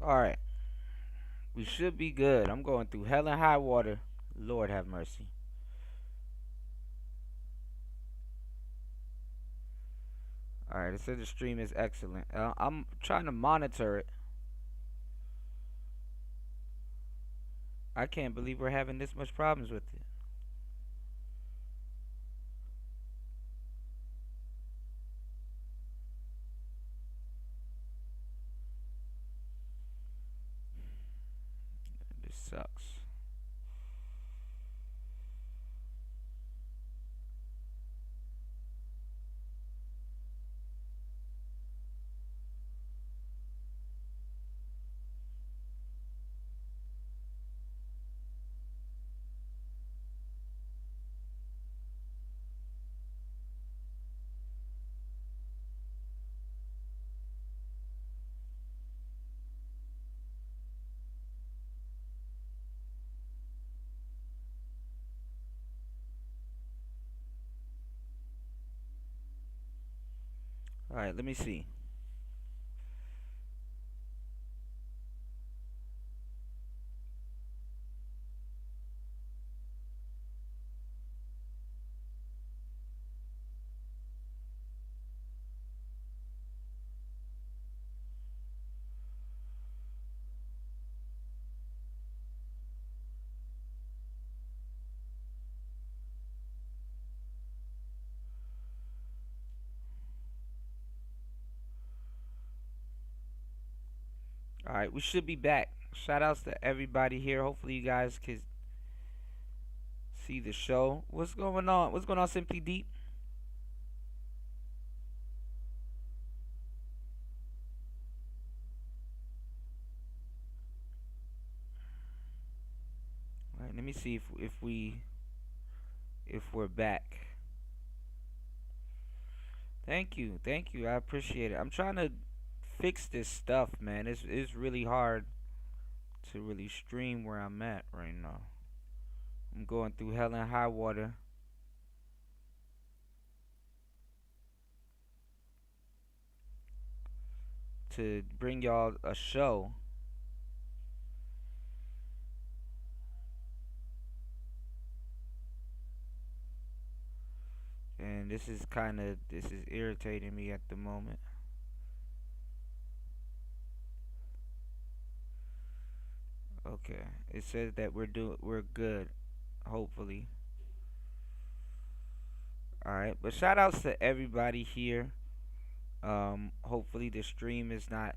All right, we should be good. I'm going through hell and high water. Lord have mercy. All right, it said the stream is excellent. I'm trying to monitor it. I can't believe we're having this much problems with it. This sucks. All right, let me see. All right, we should be back. Shout outs to everybody here. Hopefully, you guys can see the show. What's going on? What's going on, Simply Deep? All right, let me see if we're back. Thank you. I appreciate it. I'm trying to fix this stuff, man. It's really hard to really stream where I'm at right now. I'm going through hell and high water to bring y'all a show. And this is irritating me at the moment. Okay. It says that we're good, hopefully. All right. But shout outs to everybody here. Hopefully the stream is not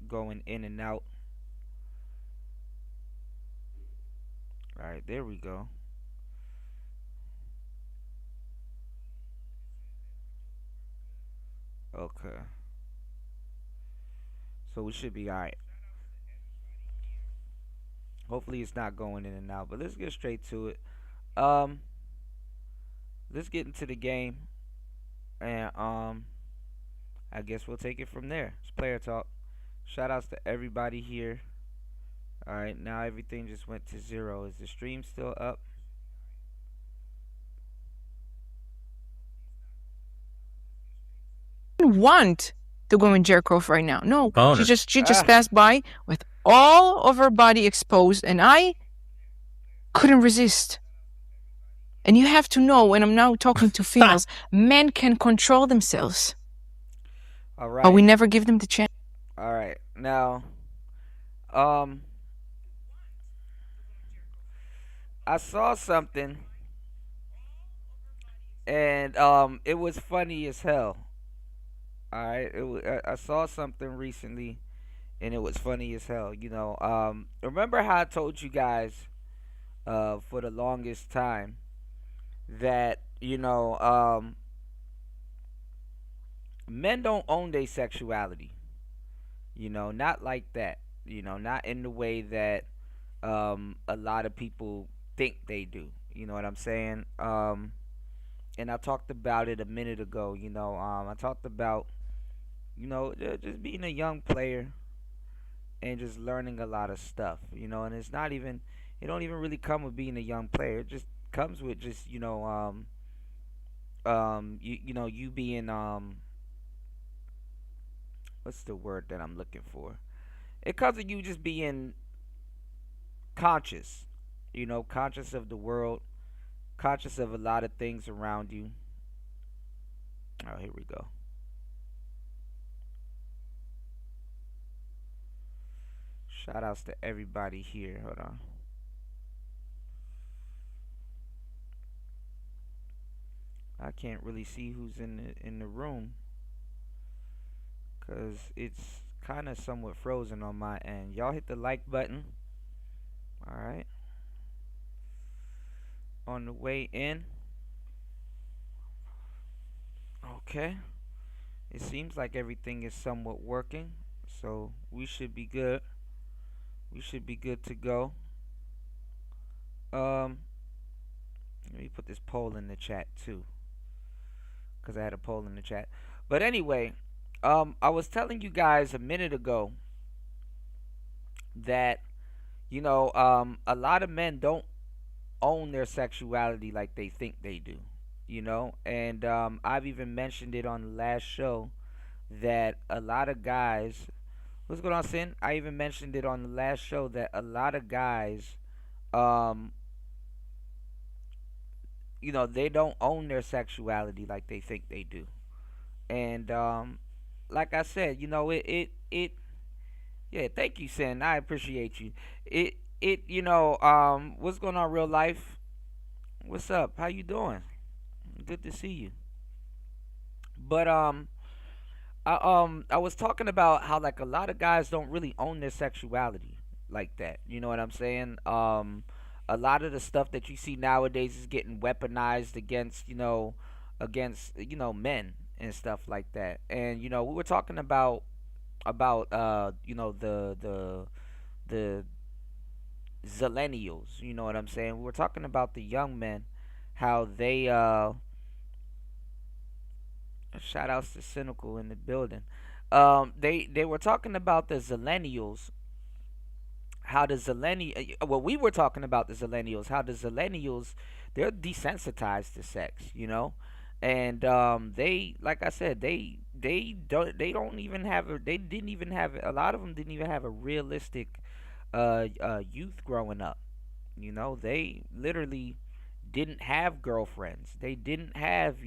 going in and out. All right, there we go. Okay. So we should be all right. Hopefully it's not going in and out, but let's get straight to it. Um let's get into the game and I guess we'll take it from there. It's player talk. Shout outs to everybody here. All right, now everything just went to zero. Is the stream still up? Want to go in jerk off right now. No, Boner. she just Ah, passed by with all of her body exposed, and I couldn't resist. And you have to know, when I'm now talking to females, men can control themselves, all but we right. never give them the chance. All right. Now, um I saw something and it was funny as hell. All right. I saw something recently and it was funny as hell. Remember how I told you guys for the longest time that men don't own their sexuality. Not like that. Not in the way that a lot of people think they do. You know what I'm saying? And I talked about it a minute ago. I talked about just being a young player and just learning a lot of stuff. And it's not even it don't even really come with being a young player. It just comes with just you being what's the word that I'm looking for? It comes to you just being conscious, conscious of the world, conscious of a lot of things around you. Oh, here we go. Shout outs to everybody here. Hold on. I can't really see who's in the room because it's kind of somewhat frozen on my end. Y'all hit the like button. All right. On the way in. Okay. It seems like everything is somewhat working, so we should be good. We should be good to go. Um, Let me put this poll in the chat too, cause I had a poll in the chat. But anyway, I was telling you guys a minute ago that a lot of men don't own their sexuality like they think they do. And I've even mentioned it on the last show that a lot of guys. What's going on, Sin? I even mentioned it on the last show that a lot of guys, um, they don't own their sexuality like they think they do. And like I said, yeah, thank you, Sin. I appreciate you. What's going on, real life? What's up? How you doing? Good to see you. But I was talking about how like a lot of guys don't really own their sexuality like that. You know what I'm saying? A lot of the stuff that you see nowadays is getting weaponized against men and stuff like that. And we were talking about the zillennials. You know what I'm saying? We were talking about the young men, how they shout outs to Cynical in the building. They were talking about the zillennials, how the well, we were talking about the zillennials, how the zillennials, they're desensitized to sex, and they, like I said, they don't even have they didn't even have, a lot of them didn't even have a realistic youth growing up. They literally didn't have girlfriends. They didn't have,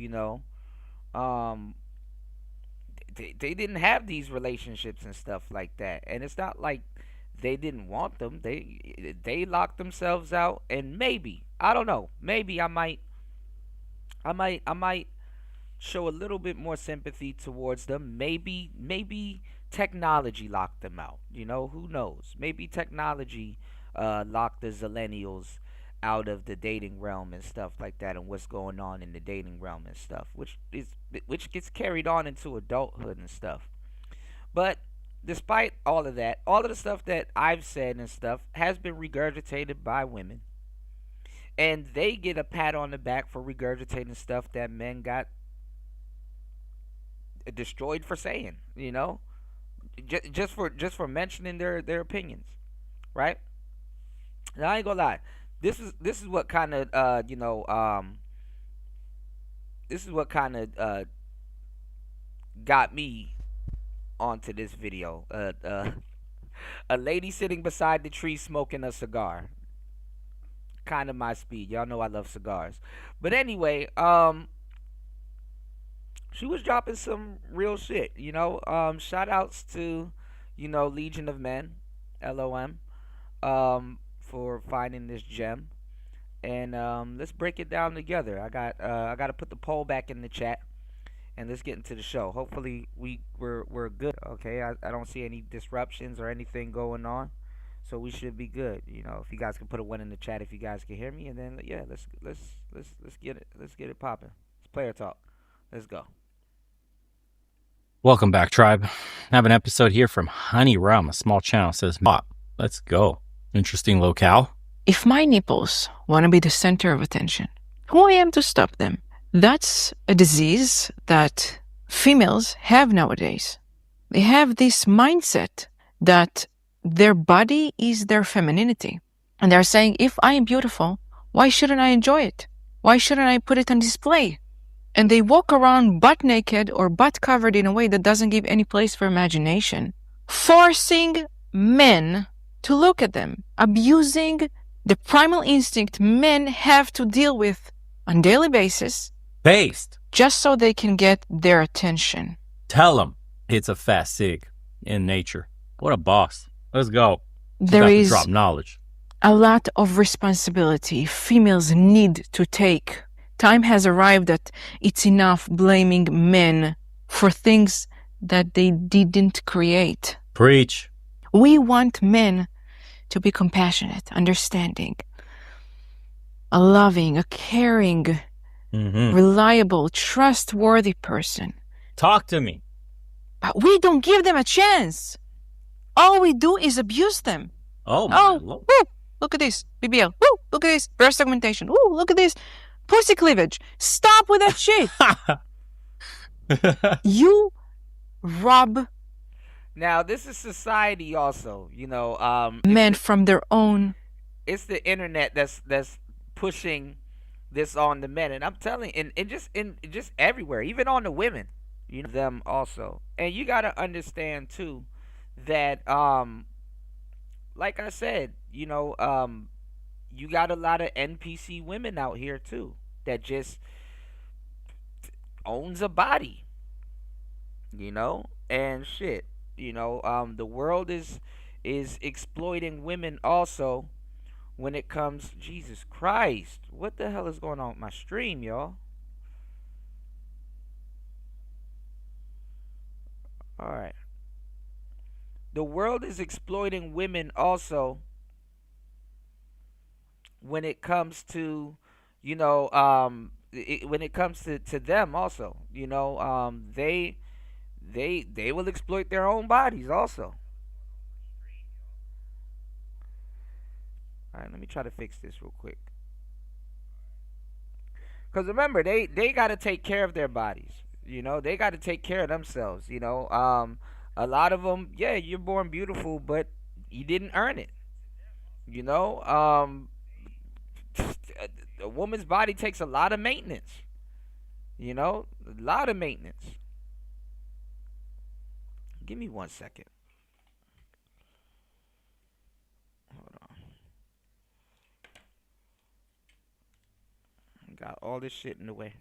um they didn't have these relationships and stuff like that. And it's not like they didn't want them. They locked themselves out, and maybe, I don't know, maybe I might show a little bit more sympathy towards them. Maybe technology locked them out. Who knows? Maybe technology locked the zillennials out of the dating realm and stuff like that, and what's going on in the dating realm and stuff, which gets carried on into adulthood and stuff. But despite all of that, all of the stuff that I've said and stuff has been regurgitated by women, and they get a pat on the back for regurgitating stuff that men got destroyed for saying. Just for mentioning their opinions, right? Now I ain't gonna lie. This is what kind of this is what kind of got me onto this video. A lady sitting beside the tree smoking a cigar. Kind of my speed. Y'all know I love cigars. But anyway, she was dropping some real shit. Shout outs to, Legion of Men, LOM, for finding this gem. And let's break it down together. I got to put the poll back in the chat, and let's get into the show. Hopefully we're good. Okay, I don't see any disruptions or anything going on, so we should be good. If you guys can put a one in the chat if you guys can hear me, and then yeah, let's get it popping. It's player talk. Let's go. Welcome back, tribe. I have an episode here from Honey Rum, a small channel. It says, "Pop, let's go." Interesting locale. If my nipples want to be the center of attention, who I am to stop them? That's a disease that females have nowadays. They have this mindset that their body is their femininity. And they're saying, if I am beautiful, why shouldn't I enjoy it? Why shouldn't I put it on display? And they walk around butt naked or butt covered in a way that doesn't give any place for imagination, forcing men to look at them, abusing the primal instinct men have to deal with on a daily basis Based. just so they can get their attention. Tell them it's a fast sig in nature. What a boss. Let's go. She's There about to is drop knowledge. a lot of responsibility females need to take. Time has arrived that it's enough blaming men for things that they didn't create. Preach. We want men to be compassionate, understanding, a loving, a caring, reliable, trustworthy person. Talk to me. But we don't give them a chance. All we do is abuse them. Oh, my Oh, Lord. woo, look at this. BBL. Woo, look at this. Breast augmentation. Woo, look at this. Pussy cleavage. Stop with that shit. You rob Now, this is society also, you know. men from their own. It's the internet that's pushing this on the men, and I'm telling, and just everywhere, even on the women, you know, them also. And you gotta understand too that like I said, you know, you got a lot of NPC women out here too that just owns a body, you know, and shit. You know, the world is exploiting women also when it comes. Jesus Christ, what the hell is going on with my stream, y'all? All right, the world is exploiting women also when it comes to, you know, when it comes to them also, you know, they will exploit their own bodies also. All right, let me try to fix this real quick. Cause remember, they got to take care of their bodies. You know, they got to take care of themselves. You know, a lot of them, yeah, you're born beautiful, but you didn't earn it. You know, a woman's body takes a lot of maintenance. You know, a lot of maintenance. Give me 1 second. Hold on. Got all this shit in the way.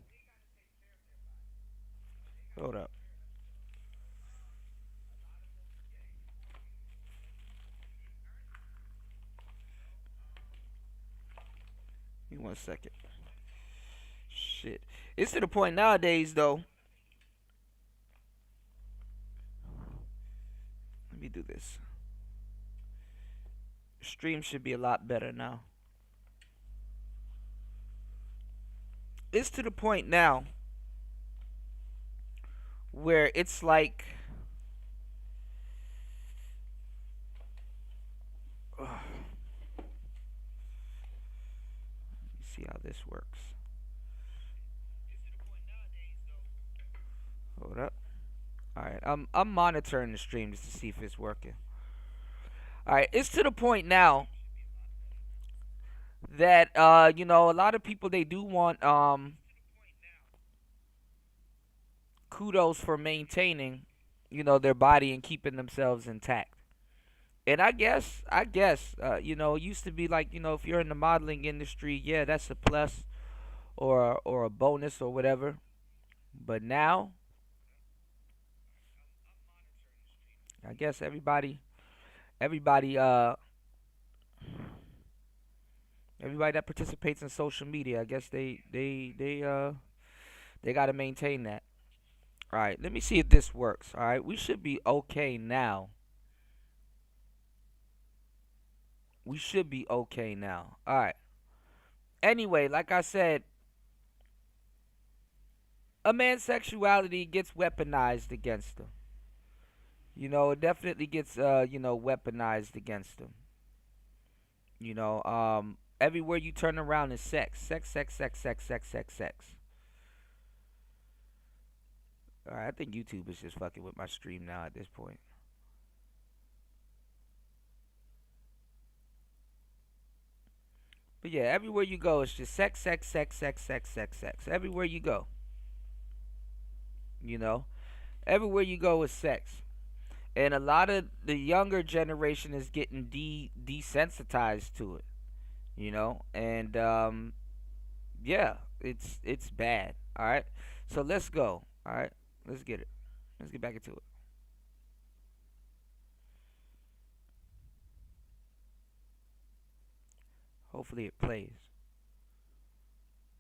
Hold up. Give me 1 second. Shit. It's to the point nowadays, though. Let me do this. Stream should be a lot better now. It's to the point now where it's like, let me see how this works. Hold up. All right, I'm monitoring the stream just to see if it's working. All right, it's to the point now that you know, a lot of people, they do want kudos for maintaining, you know, their body and keeping themselves intact. And I guess, you know, it used to be like, you know, if you're in the modeling industry, yeah, that's a plus or a bonus or whatever. But now, I guess everybody, everybody that participates in social media, I guess they got to maintain that. All right, let me see if this works. All right, we should be okay now. We should be okay now. All right. Anyway, like I said, a man's sexuality gets weaponized against him. You know, it definitely gets you know, weaponized against him. You know, everywhere you turn around is sex. Sex, sex, sex, sex, sex, sex, sex. Alright, I think YouTube is just fucking with my stream now at this point. But yeah, everywhere you go, it's just sex, sex, sex, sex, sex, sex, sex. Everywhere you go. You know? Everywhere you go is sex. and a lot of the younger generation is getting desensitized to it, you know, and yeah, it's bad. All right, so let's go. All right, let's get it. Let's get back into it. Hopefully, it plays.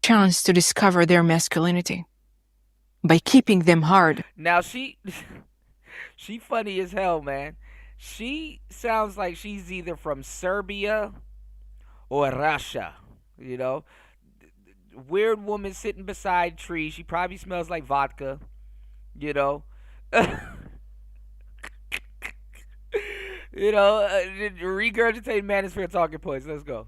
Chance to discover their masculinity by keeping them hard. Now she funny as hell, man. She sounds like she's either from Serbia or Russia. You know, weird woman sitting beside tree. She probably smells like vodka. You know, regurgitating manosphere talking points. Let's go.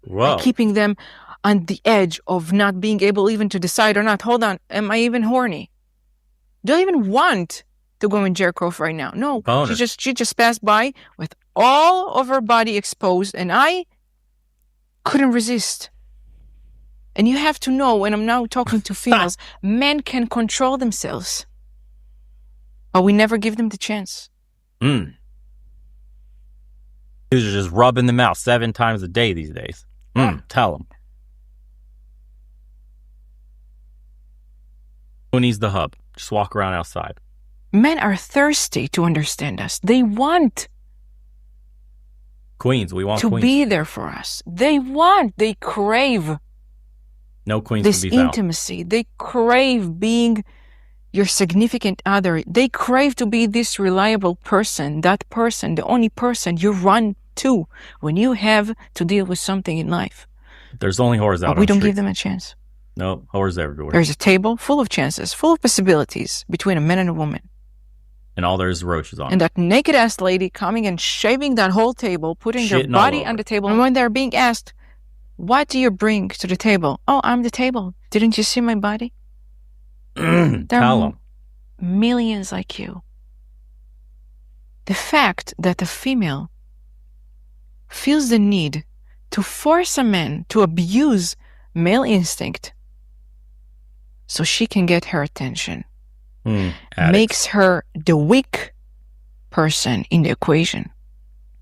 Whoa. Keeping them on the edge of not being able even to decide or not. Hold on, am I even horny? Do I even want to go and jerk off right now? No, Boner. she just passed by with all of her body exposed, and I couldn't resist. And you have to know, when I'm now talking to females, men can control themselves, but we never give them the chance. Dudes are just rubbing them out 7 times a day these days. Tell them. Who needs the hub? Just walk around outside. Men are thirsty to understand us. They want Queens, we want to queens. be there for us. They crave No queens this to be found. intimacy. They crave being your significant other. They crave to be this reliable person, that person, the only person you run to when you have to deal with something in life. There's only whores out But we on don't the give streets. them a chance. No, whores everywhere. There's a table full of chances, full of possibilities between a man and a woman. And all there is roaches on And it. that naked ass lady coming and shaving that whole table, putting their Shitting all body over on it. the table. And when they're being asked, what do you bring to the table? Oh, I'm the table. Didn't you see my body? There Tell are them. millions like you. The fact that a female feels the need to force a man to abuse makes so she can get her attention Addicts. makes her the weak person in the equation.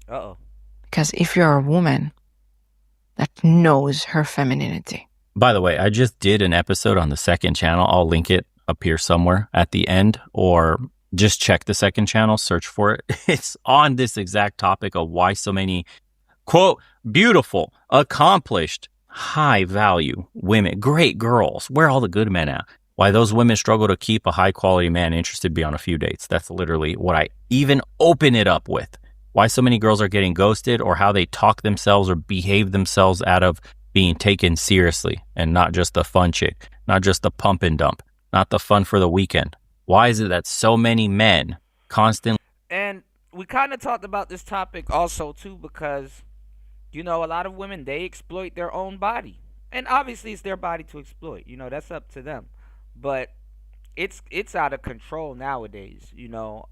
Uh-oh. Because if you're a woman that knows her femininity, By the way, I just did an episode on the second channel. I'll link it up here somewhere at the end, or just check the second channel, search for it. It's on this exact topic of why so many, quote, beautiful, accomplished, high value women, great girls, where are all the good men at? Why those women struggle to keep a high quality man interested beyond a few dates. That's literally what I even open it up with. Why so many girls are getting ghosted, or how they talk themselves or behave themselves out of being taken seriously, and not just the fun chick, not just the pump and dump, not the fun for the weekend. Why is it that so many men constantly... And we kind of talked about this topic also too, because you know, a lot of women, they exploit their own body, and obviously it's their body to exploit. You know, that's up to them. But it's out of control nowadays. You know,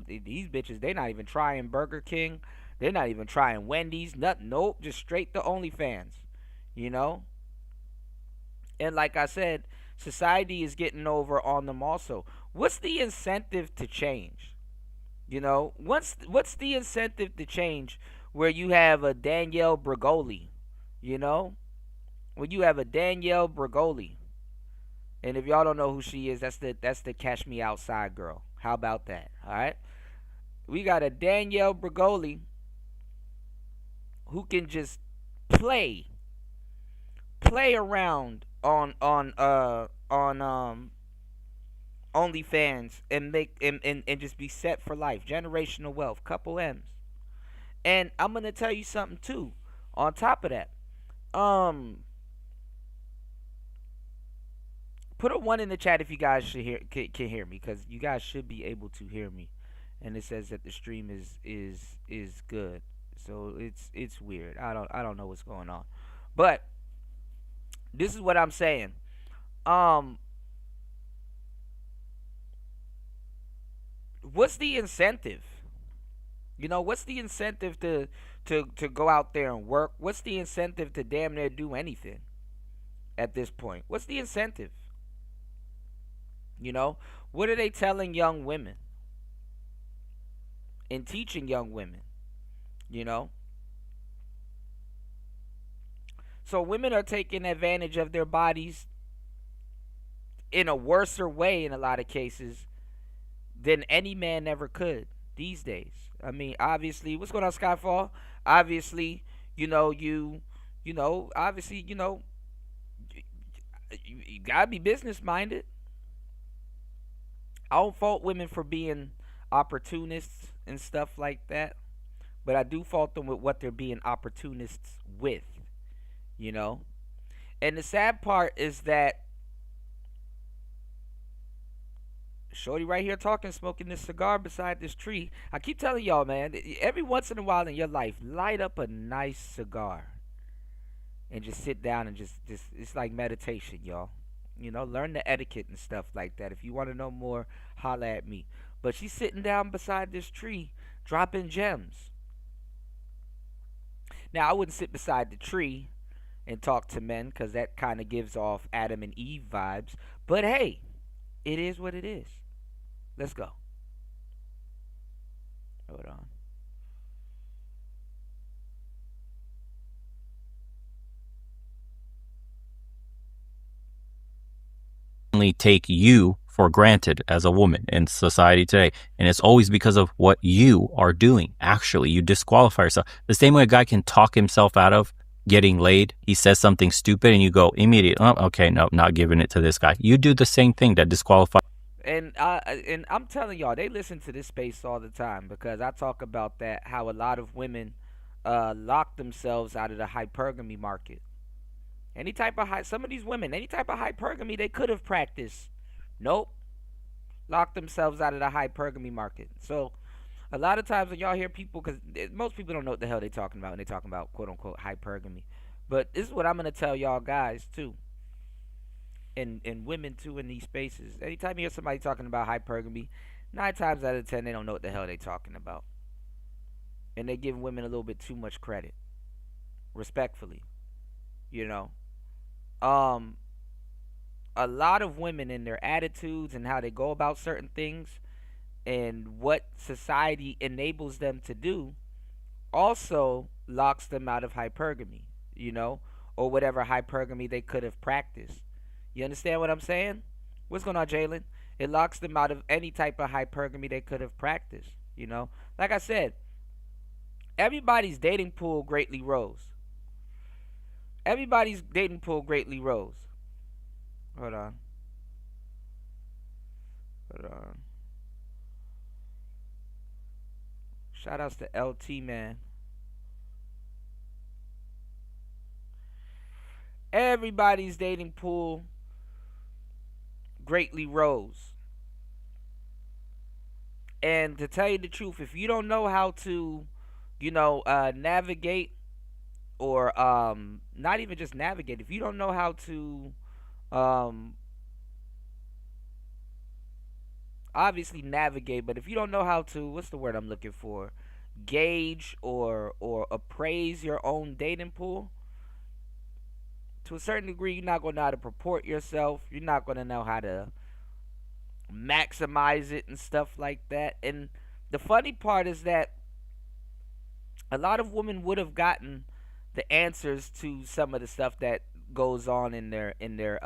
these bitches, they not even trying Burger King, they're not even trying Wendy's, nothing. Nope, just straight to OnlyFans. You know, and like I said, society is getting over on them also. What's the incentive to change? You know, what's the incentive to change where you have a Danielle Bregoli, you know? When you have a Danielle Bregoli. And if y'all don't know who she is, that's the Cash Me Outside girl. How about that? All right? We got a Danielle Bregoli who can just play around on OnlyFans and make and just be set for life. Generational wealth, couple M's. And I'm gonna tell you something too. On top of that, put a 1 in the chat if you guys can hear me, because you guys should be able to hear me. And it says that the stream is good, so it's weird. I don't know what's going on, but this is what I'm saying. What's the incentive? You know, what's the incentive to go out there and work? What's the incentive to damn near do anything at this point? What's the incentive? You know, what are they telling young women? in teaching young women, you know. So women are taking advantage of their bodies in a worser way in a lot of cases than any man ever could these days. I mean, obviously, what's going on, Skyfall? Obviously, you know, obviously, you gotta be business minded. I don't fault women for being opportunists and stuff like that, but I do fault them with what they're being opportunists with, you know? And the sad part is that Shorty right here talking, smoking this cigar beside this tree. I keep telling y'all, man, every once in a while in your life, light up a nice cigar and just sit down and just it's like meditation, y'all. You know, learn the etiquette and stuff like that. If you want to know more, holla at me. But she's sitting down beside this tree, dropping gems. Now, I wouldn't sit beside the tree and talk to men because that kind of gives off Adam and Eve vibes. But hey, it is what it is. Let's go. Hold on. Take you for granted as a woman in society today. And it's always because of what you are doing. Actually, you disqualify yourself. The same way a guy can talk himself out of getting laid. He says something stupid and you go immediately, oh, okay, no, not giving it to this guy. You do the same thing that disqualifies. And I'm telling y'all, they listen to this space all the time because I talk about that, how a lot of women lock themselves out of the hypergamy market. Any type of some of these women, any type of hypergamy they could have practiced, nope, locked themselves out of the hypergamy market. So a lot of times when y'all hear people, because most people don't know what the hell they talking about when they talking about quote unquote hypergamy, but this is what I'm gonna tell y'all guys too, and women too in these spaces. Anytime you hear somebody talking about hypergamy, 9 times out of 10 they don't know what the hell they talking about, and they give women a little bit too much credit, respectfully, you know. Um, a lot of women in their attitudes and how they go about certain things and what society enables them to do also locks them out of hypergamy, you know, or whatever hypergamy they could have practiced. You understand what I'm saying? What's going on, Jalen? It locks them out of any type of hypergamy they could have practiced, you know? Like I said, everybody's dating pool greatly rose. Everybody's dating pool greatly rose. Hold on. Hold on. Shout outs to LT, man. Everybody's dating pool greatly rose. And to tell you the truth, if you don't know how to, navigate or not even just navigate, if you don't know how to um, obviously navigate, but if you don't know how to, what's the word I'm looking for, gauge or appraise your own dating pool, to a certain degree, you're not going to know how to purport yourself. You're not going to know how to maximize it and stuff like that. And the funny part is that a lot of women would have gotten the answers to some of the stuff that goes on in their in their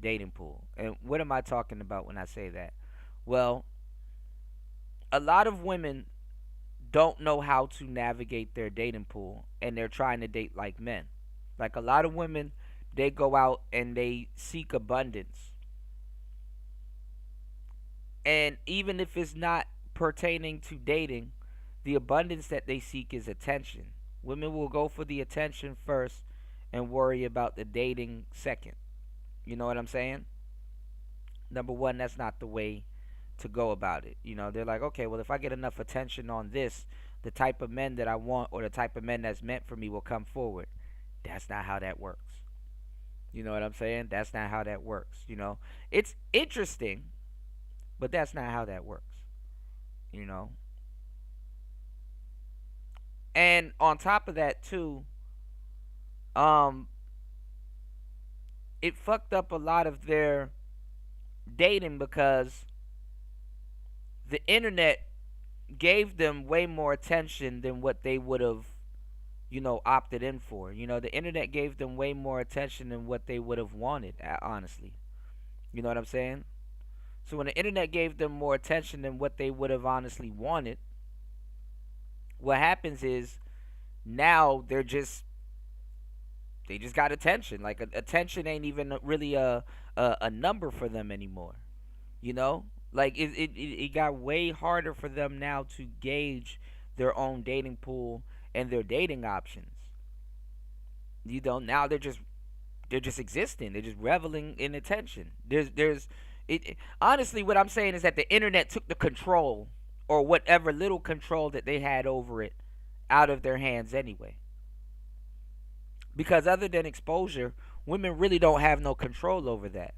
dating pool. And what am I talking about when I say that? Well, a lot of women don't know how to navigate their dating pool, and they're trying to date like men. Like a lot of women, they go out and they seek abundance. And even if it's not pertaining to dating, the abundance that they seek is attention. Women will go for the attention first and worry about the dating second. You know what I'm saying? Number one, that's not the way to go about it. They're like, okay, well, if I get enough attention on this, the type of men that I want or the type of men that's meant for me will come forward. That's not how that works. You know what I'm saying? That's not how that works. It's interesting, but that's not how that works. You know? And on top of that, too, it fucked up a lot of their dating because the internet gave them way more attention than what they would have, opted in for. The internet gave them way more attention than what they would have wanted, honestly. You know what I'm saying? So when the internet gave them more attention than what they would have honestly wanted, what happens is now they just got attention. Like attention ain't even really a number for them anymore. You know, like it got way harder for them now to gauge their own dating pool and their dating options. Now they're just existing. They're just reveling in attention. Honestly, what I'm saying is that the internet took the control, or whatever little control that they had over it, out of their hands anyway. Because other than exposure, women really don't have no control over that.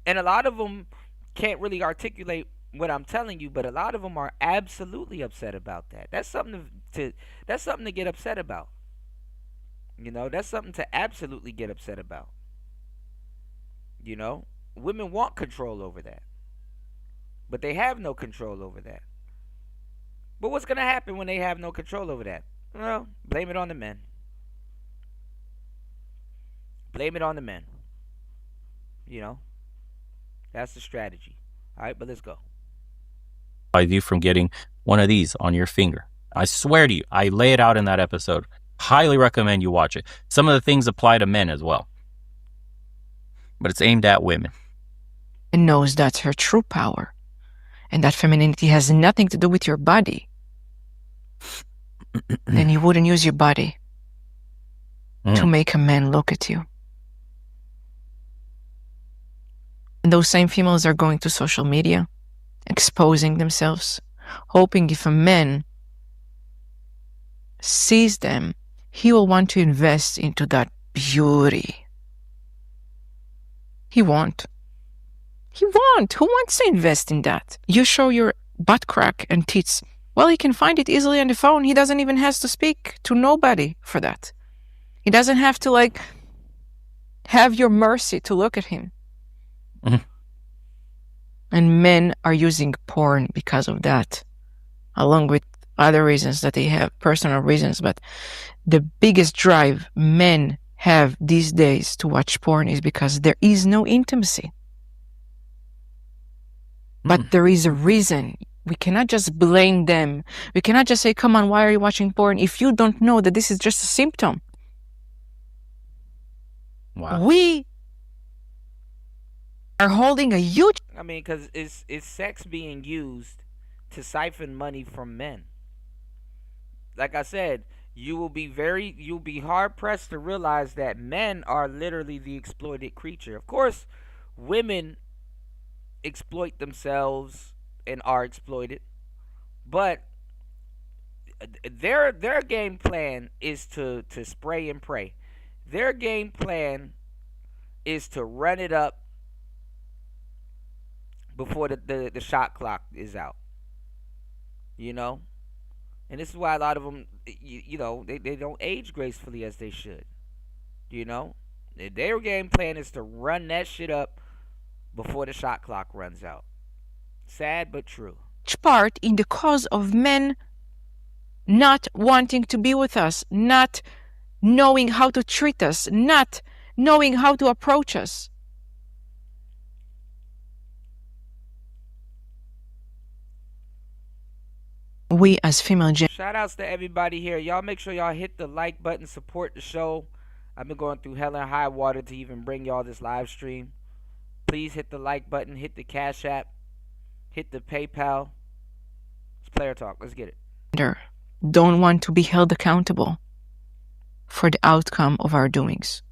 And a lot of them can't really articulate what I'm telling you, but a lot of them are absolutely upset about that. That's something that's something to get upset about. That's something to absolutely get upset about. Women want control over that, but they have no control over that. But what's going to happen when they have no control over that? Well, blame it on the men. Blame it on the men. That's the strategy. All right, but let's go. You from getting one of these on your finger. I swear to you, I lay it out in that episode. Highly recommend you watch it. Some of the things apply to men as well, but it's aimed at women. And knows that's her true power, and that femininity has nothing to do with your body. Then you wouldn't use your body to make a man look at you. And those same females are going to social media, exposing themselves, hoping if a man sees them, he will want to invest into that beauty. He won't. Who wants to invest in that? You show your butt crack and tits. Well, he can find it easily on the phone. He doesn't even have to speak to nobody for that. He doesn't have to have your mercy to look at him. Mm-hmm. And men are using porn because of that, along with other reasons that they have, personal reasons. But the biggest drive men have these days to watch porn is because there is no intimacy. But there is a reason. We cannot just blame them. We cannot just say, come on, why are you watching porn? If you don't know that this is just a symptom. Wow. We are holding a huge... because it's sex being used to siphon money from men. Like I said, you'll be hard pressed to realize that men are literally the exploited creature. Of course, women exploit themselves and are exploited, but their game plan is to spray and pray. Their game plan is to run it up before the shot clock is out. And this is why a lot of them, they don't age gracefully as they should. Their game plan is to run that shit up before the shot clock runs out. Sad but true. Part in the cause of men not wanting to be with us, not knowing how to treat us, not knowing how to approach us. We as female shout outs to everybody here. Y'all make sure y'all hit the like button, support the show. I've been going through hell and high water to even bring y'all this live stream. Please hit the like button, hit the Cash App, hit the PayPal. It's Player Talk. Let's get it. Don't want to be held accountable for the outcome of our doings.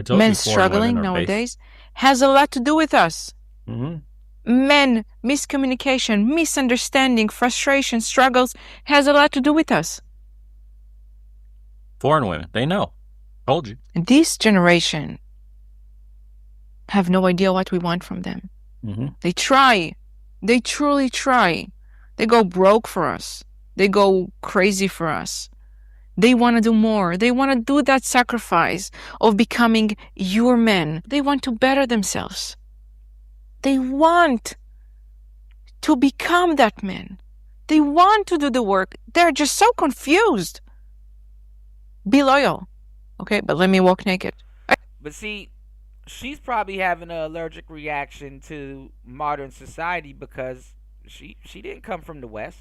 Men struggling nowadays has a lot to do with us. Mm-hmm. Men, miscommunication, misunderstanding, frustration, struggles has a lot to do with us. Foreign women, they know. Told you. This generation have no idea what we want from them. Mm-hmm. They try. They truly try. They go broke for us. They go crazy for us. They want to do more. They want to do that sacrifice of becoming your men. They want to better themselves. They want to become that man. They want to do the work. They're just so confused. Be loyal. Okay, but let me walk naked. But see, she's probably having an allergic reaction to modern society because she didn't come from the West.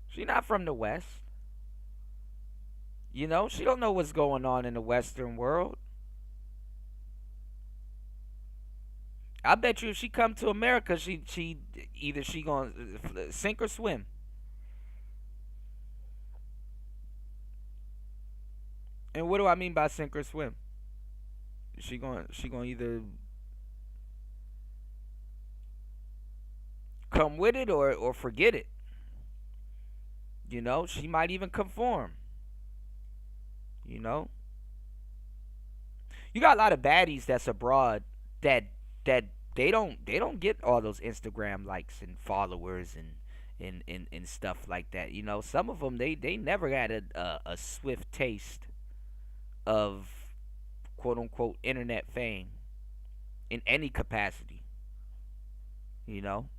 She's not from the West. You know, she don't know what's going on in the Western world. I bet you if she come to America, she either she gonna sink or swim. And what do I mean by sink or swim? She gonna either come with it or forget it. You know, she might even conform. You know, you got a lot of baddies that's abroad that they don't get all those Instagram likes and followers and stuff like that. You know, some of them they never had a swift taste of quote unquote internet fame in any capacity. You know,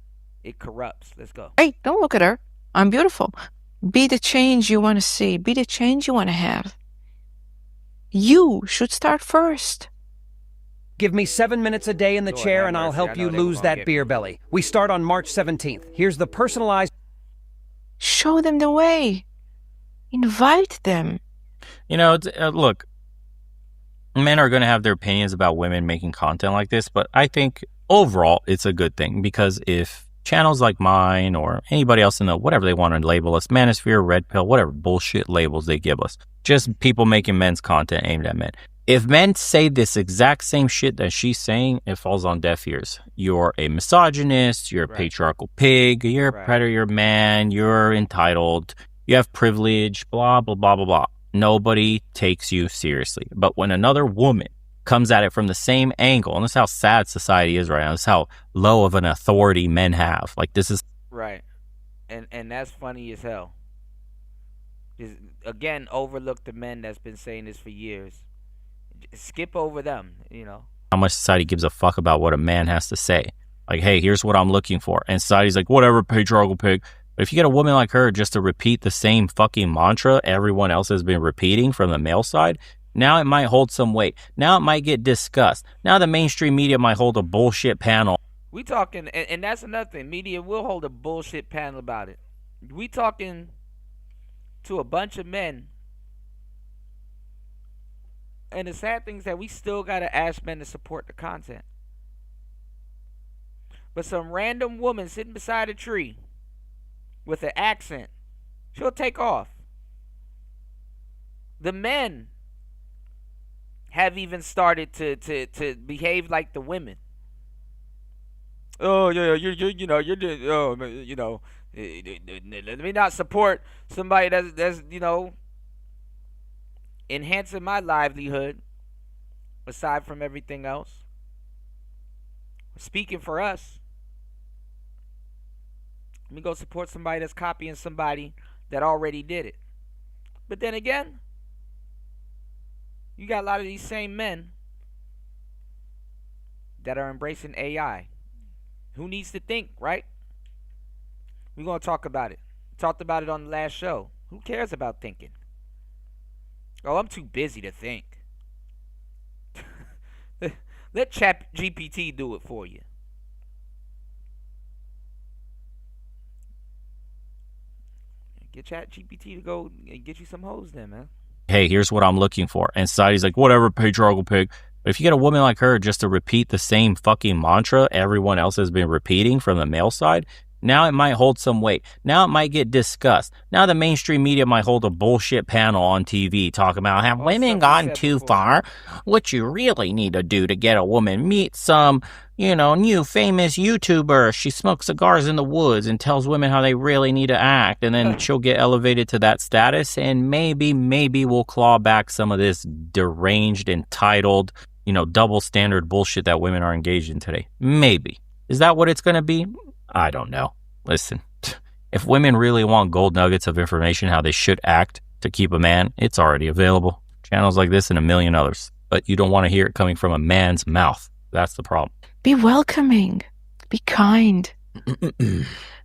it corrupts. Let's go. Hey, don't look at her. I'm beautiful. Be the change you want to see. Be the change you want to have. You should start first. Give me 7 minutes a day in the Lord chair have and I'll mercy. help I know you they were lose gonna that get beer me. belly. We start on March 17th. Here's the personalized... Show them the way. Invite them. You know, look, men are going to have their opinions about women making content like this, but I think overall it's a good thing because if channels like mine or anybody else in the whatever they want to label us, Manosphere, Red Pill, whatever bullshit labels they give us, just people making men's content aimed at men. If men say this exact same shit that she's saying, it falls on deaf ears. You're a misogynist, you're a Right. patriarchal pig, you're a Right. predator, you're a man, you're entitled, you have privilege, blah, blah, blah, blah, blah. Nobody takes you seriously. But when another woman comes at it from the same angle, and this is how sad society is right now, this is how low of an authority men have. Like, this is Right. And that's funny as hell. Again, overlook the men that's been saying this for years. Skip over them, you know. how much society gives a fuck about what a man has to say. Like, hey, here's what I'm looking for. And society's like, whatever, patriarchal pig. But if you get a woman like her just to repeat the same fucking mantra everyone else has been repeating from the male side, now it might hold some weight. Now it might get discussed. Now the mainstream media might hold a bullshit panel. We talking, and that's another thing. Media will hold a bullshit panel about it. We talking to a bunch of men. And the sad thing is that we still gotta ask men to support the content. But some random woman sitting beside a tree with an accent, she'll take off. The men have even started to behave like the women. Oh yeah, you know you're doing, oh you know, let me not support somebody that's you know enhancing my livelihood aside from everything else. Speaking for us, let me go support somebody that's copying somebody that already did it. But then again, you got a lot of these same men that are embracing AI. Who needs to think, right? We're going to talk about it. Talked about it on the last show. Who cares about thinking? Oh, I'm too busy to think. Let ChatGPT do it for you. Get ChatGPT to go and get you some hoes then, man. Hey, here's what I'm looking for. And society's like, whatever, patriarchal pig. But if you get a woman like her just to repeat the same fucking mantra everyone else has been repeating from the male side, now it might hold some weight. Now it might get discussed. Now the mainstream media might hold a bullshit panel on TV talking about have All women stuff we gone said too before. far? What you really need to do to get a woman, meet some, you know, new famous YouTuber. She smokes cigars in the woods and tells women how they really need to act. And then she'll get elevated to that status. And maybe we'll claw back some of this deranged, entitled, you know, double standard bullshit that women are engaged in today. Maybe. Is that what it's going to be? I don't know. Listen, if women really want gold nuggets of information how they should act to keep a man, it's already available. Channels like this and a million others. But you don't want to hear it coming from a man's mouth. That's the problem. Be welcoming. Be kind.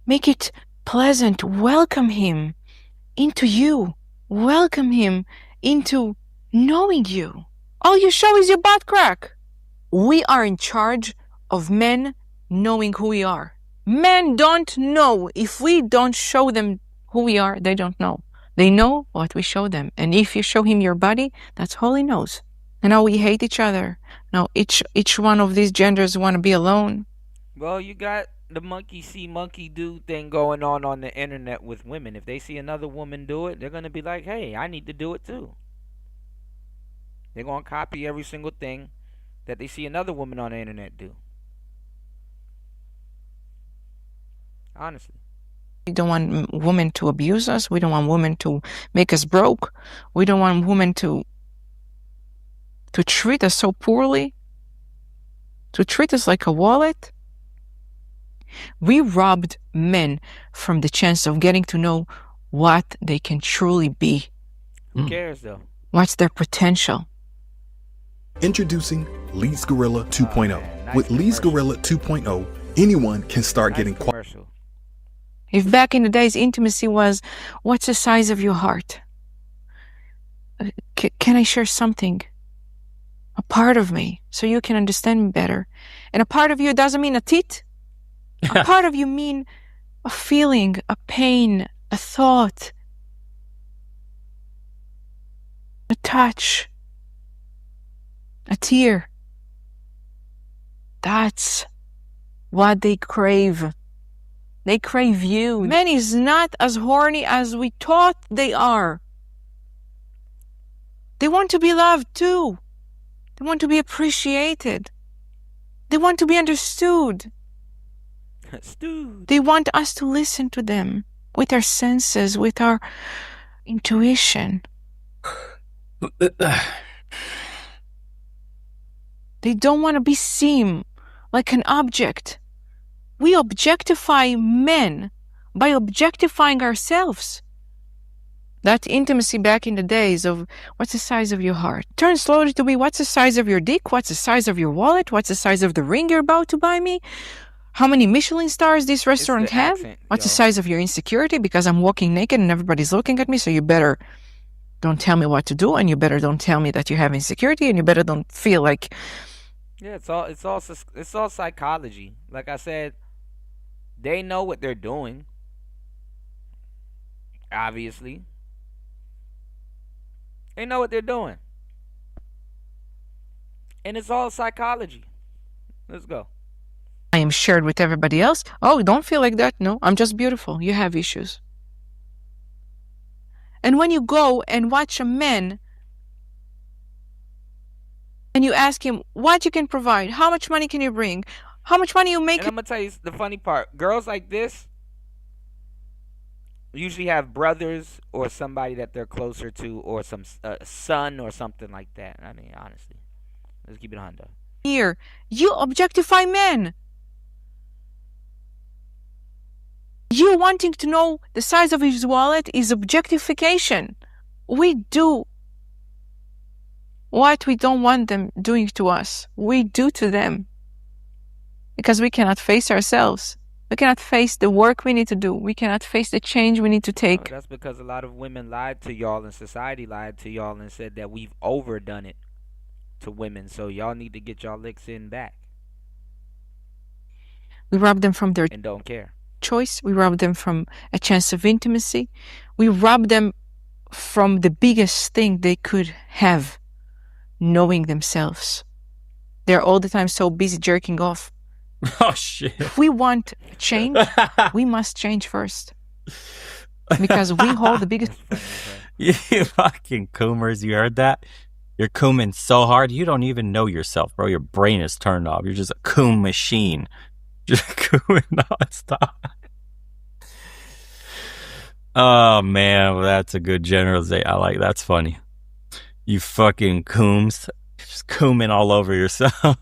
Make it pleasant. Welcome him into you. Welcome him into knowing you. All you show is your butt crack. We are in charge of men knowing who we are. Men don't know. If we don't show them who we are, they don't know. They know what we show them. And if you show him your body, that's all he knows. And now we hate each other. Now each one of these genders want to be alone. Well, you got the monkey see, monkey do thing going on the internet with women. If they see another woman do it, they're going to be like, hey, I need to do it too. They're going to copy every single thing that they see another woman on the internet do. Honestly. We don't want women to abuse us. We don't want women to make us broke. We don't want women to treat us so poorly, to treat us like a wallet. We robbed men from the chance of getting to know what they can truly be. Who cares though? What's their potential? Introducing Lee's Gorilla 2.0. nice With Lee's commercial. Gorilla 2.0, anyone can start Nice getting commercial. If back in the days intimacy was, what's the size of your heart? Can I share something? A part of me, so you can understand me better. And a part of you doesn't mean a tit. A part of you mean a feeling, a pain, a thought, a touch, a tear. That's what they crave. They crave you. Man is not as horny as we thought they are. They want to be loved too. They want to be appreciated. They want to be understood. Dude. They want us to listen to them with our senses, with our intuition. They don't want to be seen like an object. We objectify men by objectifying ourselves. That intimacy back in the days of what's the size of your heart turns slowly to be what's the size of your dick, what's the size of your wallet, what's the size of the ring you're about to buy me, how many Michelin stars this restaurant the have, accent, what's the y'all. size of your insecurity because I'm walking naked and everybody's looking at me, so you better don't tell me what to do, and you better don't tell me that you have insecurity, and you better don't feel like... Yeah, it's all psychology. Like I said, they know what they're doing. Obviously. They know what they're doing. And it's all psychology. Let's go. I am shared with everybody else. Oh, don't feel like that. No, I'm just beautiful. You have issues. And when you go and watch a man and you ask him what you can provide, how much money can you bring, how much money you make, And I'm going to tell you the funny part. Girls like this usually have brothers or somebody that they're closer to, or some son or something like that. I mean, honestly. Let's keep it Honda. here, you objectify men. You wanting to know the size of his wallet is objectification. We do what we don't want them doing to us. We do to them. Because we cannot face ourselves. We cannot face the work we need to do. We cannot face the change we need to take. That's because a lot of women lied to y'all, and society lied to y'all and said that we've overdone it to women. So y'all need to get y'all licks in back We rob them from their and don't care. choice. We rob them from a chance of intimacy. We rob them from the biggest thing they could have, knowing themselves. They're all the time so busy jerking off. Oh, shit. If we want change, we must change first. Because we hold the biggest... You fucking coomers, you heard that? You're cooming so hard, you don't even know yourself, bro. Your brain is turned off. You're just a coom machine. Just cooming nonstop. Oh, man, well, that's a good generalization. I like that's funny. You fucking cooms. Just cooming all over yourself.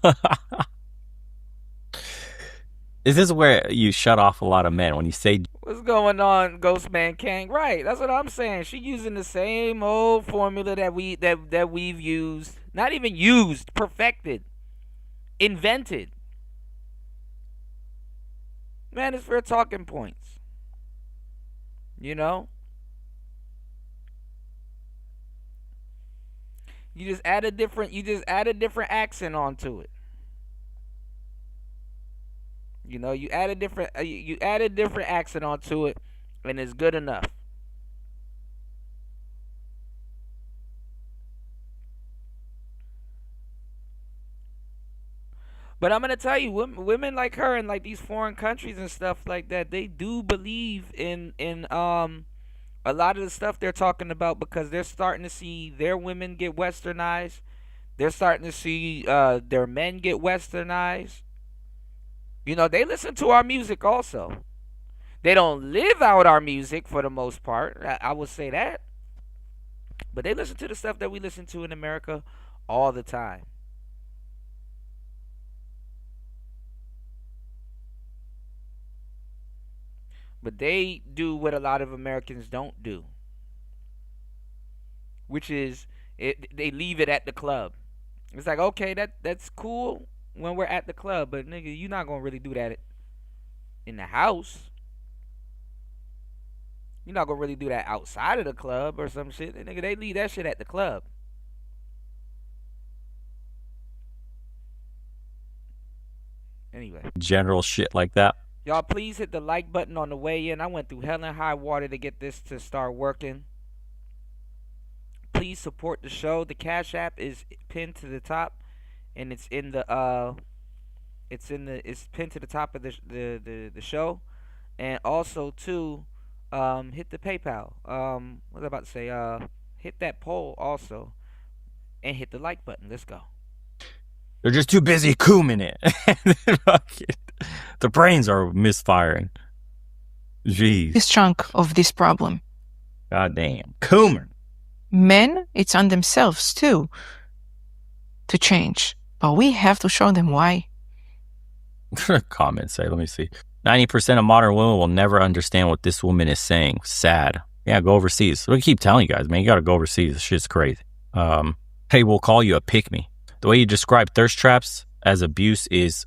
Is this where you shut off a lot of men when you say... What's going on, Ghostman Kang? Right, that's what I'm saying. She using the same old formula that we've used. Not even used, perfected, invented. Manosphere talking points. You know, you just add a different accent onto it. You know, you add a different accent onto it, and it's good enough. But I'm gonna tell you, women like her in like these foreign countries and stuff like that, they do believe in a lot of the stuff they're talking about because they're starting to see their women get westernized. They're starting to see their men get westernized. You know, they listen to our music also. They don't live out our music for the most part. I would say that. But they listen to the stuff that we listen to in America all the time. But they do what a lot of Americans don't do, which is they leave it at the club. It's like, okay, that's cool when we're at the club, but nigga, you're not gonna really do that in the house. You're not gonna really do that outside of the club or some shit. Nigga, they leave that shit at the club. Anyway, General shit like that. y'all please hit the like button on the way in. I went through hell and high water to get this to start working. Please support the show. The Cash App is pinned to the top, and it's pinned to the top of the show, and also too, hit the PayPal. What was I about to say? Hit that poll also, and hit the like button. Let's go. They're just too busy cooming it. The brains are misfiring. Jeez. This chunk of this problem. Goddamn. Cooming. Men, it's on themselves too to change, but we have to show them why. Comments say, let me see. 90% of modern women will never understand what this woman is saying. Sad. Yeah, go overseas. We keep telling you guys, man, you gotta go overseas. This shit's crazy. Hey, we'll call you a pick-me. The way you describe thirst traps as abuse is ...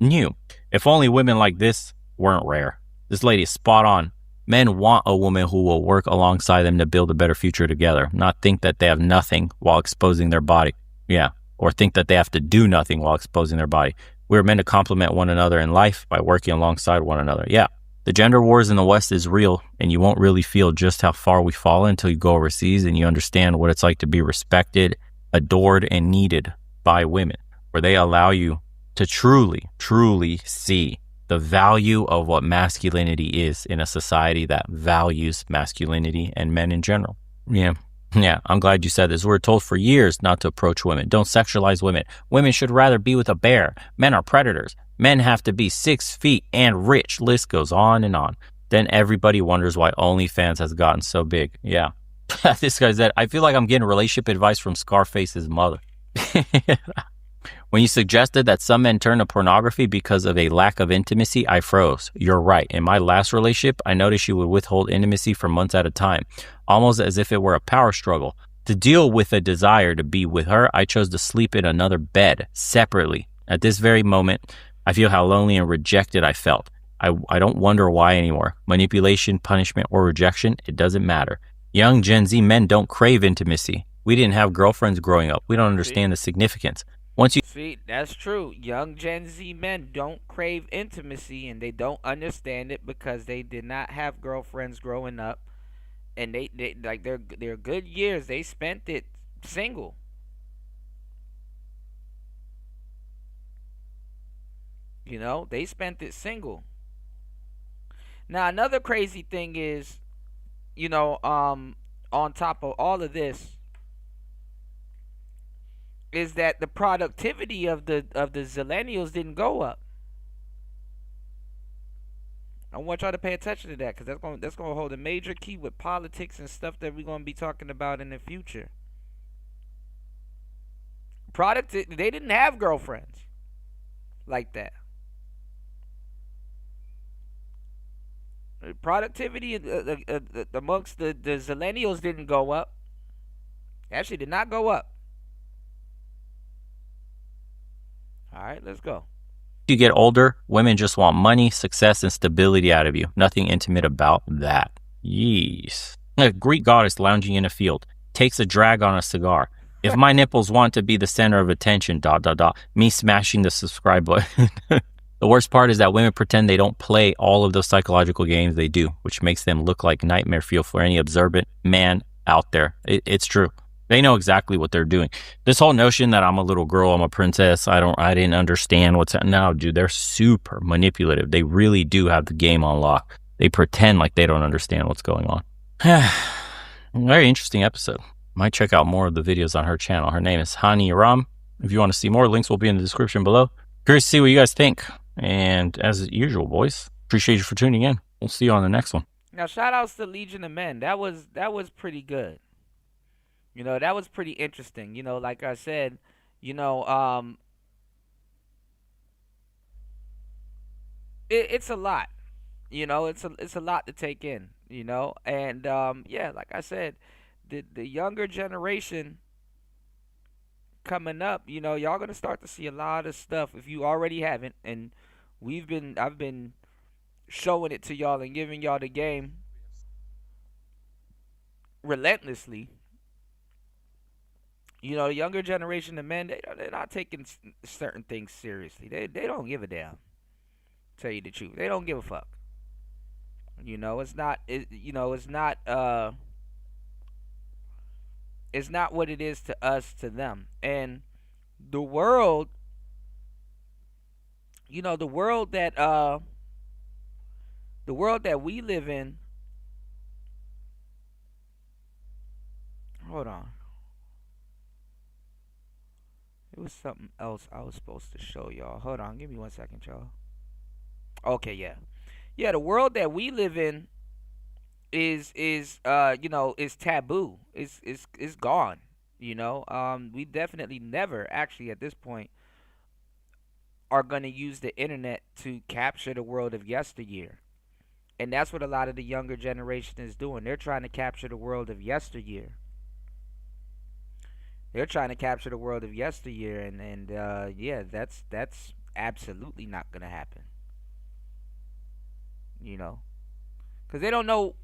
new. If only women like this weren't rare. This lady is spot on. Men want a woman who will work alongside them to build a better future together, not think that they have nothing while exposing their body. Yeah, or think that they have to do nothing while exposing their body. We're meant to complement one another in life by working alongside one another. Yeah, the gender wars in the West is real, and you won't really feel just how far we fall until you go overseas and you understand what it's like to be respected, adored, and needed by women, where they allow you to truly see the value of what masculinity is in a society that values masculinity and men in general. Yeah, I'm glad you said this. We're told for years not to approach women. Don't sexualize women. Women should rather be with a bear. Men are predators. Men have to be 6 feet and rich. List goes on and on. Then everybody wonders why OnlyFans has gotten so big. Yeah. This guy said, I feel like I'm getting relationship advice from Scarface's mother. When you suggested that some men turn to pornography because of a lack of intimacy, I froze. You're right. In my last relationship, I noticed she would withhold intimacy for months at a time, almost as if it were a power struggle. To deal with a desire to be with her, I chose to sleep in another bed, separately. At this very moment, I feel how lonely and rejected I felt. I don't wonder why anymore. Manipulation, punishment, or rejection, it doesn't matter. Young Gen Z men don't crave intimacy. We didn't have girlfriends growing up. We don't understand the significance. See, that's true. Young Gen Z men don't crave intimacy, and they don't understand it because they did not have girlfriends growing up, and they like their good years they spent it single. You know, they spent it single. Now another crazy thing is, you know, on top of all of this, is that the productivity of the zillennials didn't go up. I want y'all to pay attention to that because that's gonna hold a major key with politics and stuff that we're gonna be talking about in the future. They didn't have girlfriends like that. Productivity amongst the zillennials didn't go up. Actually, did not go up. All right, let's go. You get older, women just want money, success, and stability out of you. Nothing intimate about that. Yees. A Greek goddess lounging in a field takes a drag on a cigar. If my nipples want to be the center of attention, ... me smashing the subscribe button. The worst part is that women pretend they don't play all of those psychological games they do, which makes them look like nightmare fuel for any observant man out there. It's true. They know exactly what they're doing. This whole notion that I'm a little girl, I'm a princess, I didn't understand what's no, dude, they're super manipulative. They really do have the game on lock. They pretend like they don't understand what's going on. Very interesting episode. Might check out more of the videos on her channel. Her name is Hani Aram. If you want to see more, links will be in the description below. Curious to see what you guys think. And as usual, boys, appreciate you for tuning in. We'll see you on the next one. Now, shout outs to Legion of Men. That was pretty good. You know, that was pretty interesting. You know, like I said, you know, it's a lot. You know, it's a lot to take in. You know, and yeah, like I said, the younger generation coming up, you know, y'all gonna start to see a lot of stuff if you already haven't, and I've been showing it to y'all and giving y'all the game relentlessly. You know, the younger generation of men, they're not taking certain things seriously. They don't give a damn. Tell you the truth, they don't give a fuck. You know, it's not what it is to us, to them. And the world, you know, the world that we live in. Hold on. It was something else I was supposed to show y'all. Hold on, give me 1 second, y'all. Okay, yeah. Yeah, the world that we live in is you know, is taboo. It's gone. You know, we definitely never actually at this point are gonna use the internet to capture the world of yesteryear. And that's what a lot of the younger generation is doing. They're trying to capture the world of yesteryear. They're trying to capture the world of yesteryear, and yeah, that's absolutely not gonna happen. You know, because they don't know.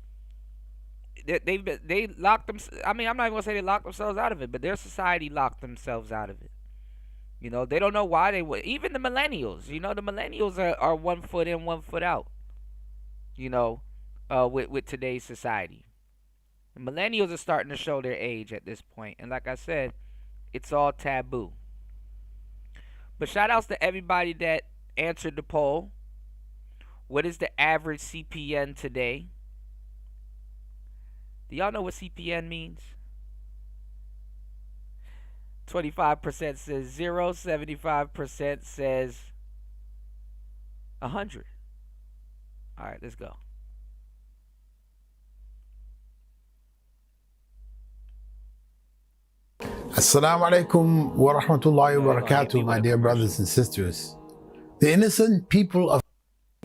They locked them. I mean, I'm not even gonna say they locked themselves out of it, but their society locked themselves out of it. You know, they don't know why they would. Even the millennials. You know, the millennials are 1 foot in, 1 foot out. You know, with today's society, the millennials are starting to show their age at this point, and like I said, it's all taboo. But shout outs to everybody that answered the poll. What is the average CPN today? Do y'all know what CPN means? 25% says 0, 75% says 100. All right, let's go. Assalamu alaikum wa rahmatullahi wa barakatuh, my dear brothers and sisters. The innocent people of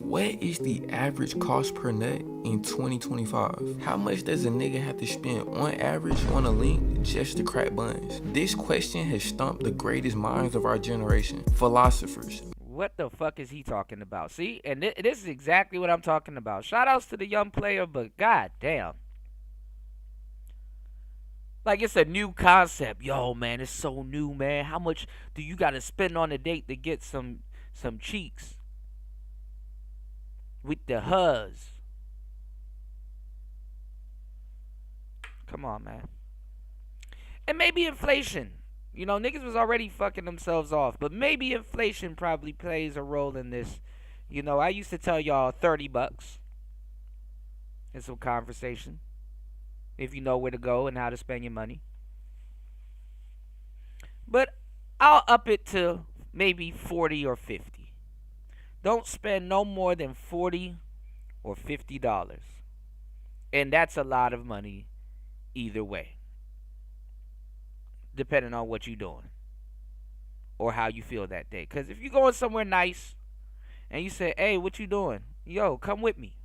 What is the average cost per nut in 2025? How much does a nigga have to spend on average on a link just to crack buns? This question has stumped the greatest minds of our generation, philosophers. What the fuck is he talking about? See, and this is exactly what I'm talking about. Shout outs to the young player, but god damn. Like, it's a new concept. Yo, man, it's so new, man. How much do you gotta spend on a date to get some cheeks? With the huzz. Come on, man. And maybe inflation. You know, niggas was already fucking themselves off, but maybe inflation probably plays a role in this. You know, I used to tell y'all $30 in some conversation, if you know where to go and how to spend your money. But I'll up it to maybe 40 or 50. Don't spend no more than $40 or $50. And that's a lot of money either way, depending on what you're doing or how you feel that day. Because if you're going somewhere nice and you say, hey, what you doing? Yo, come with me.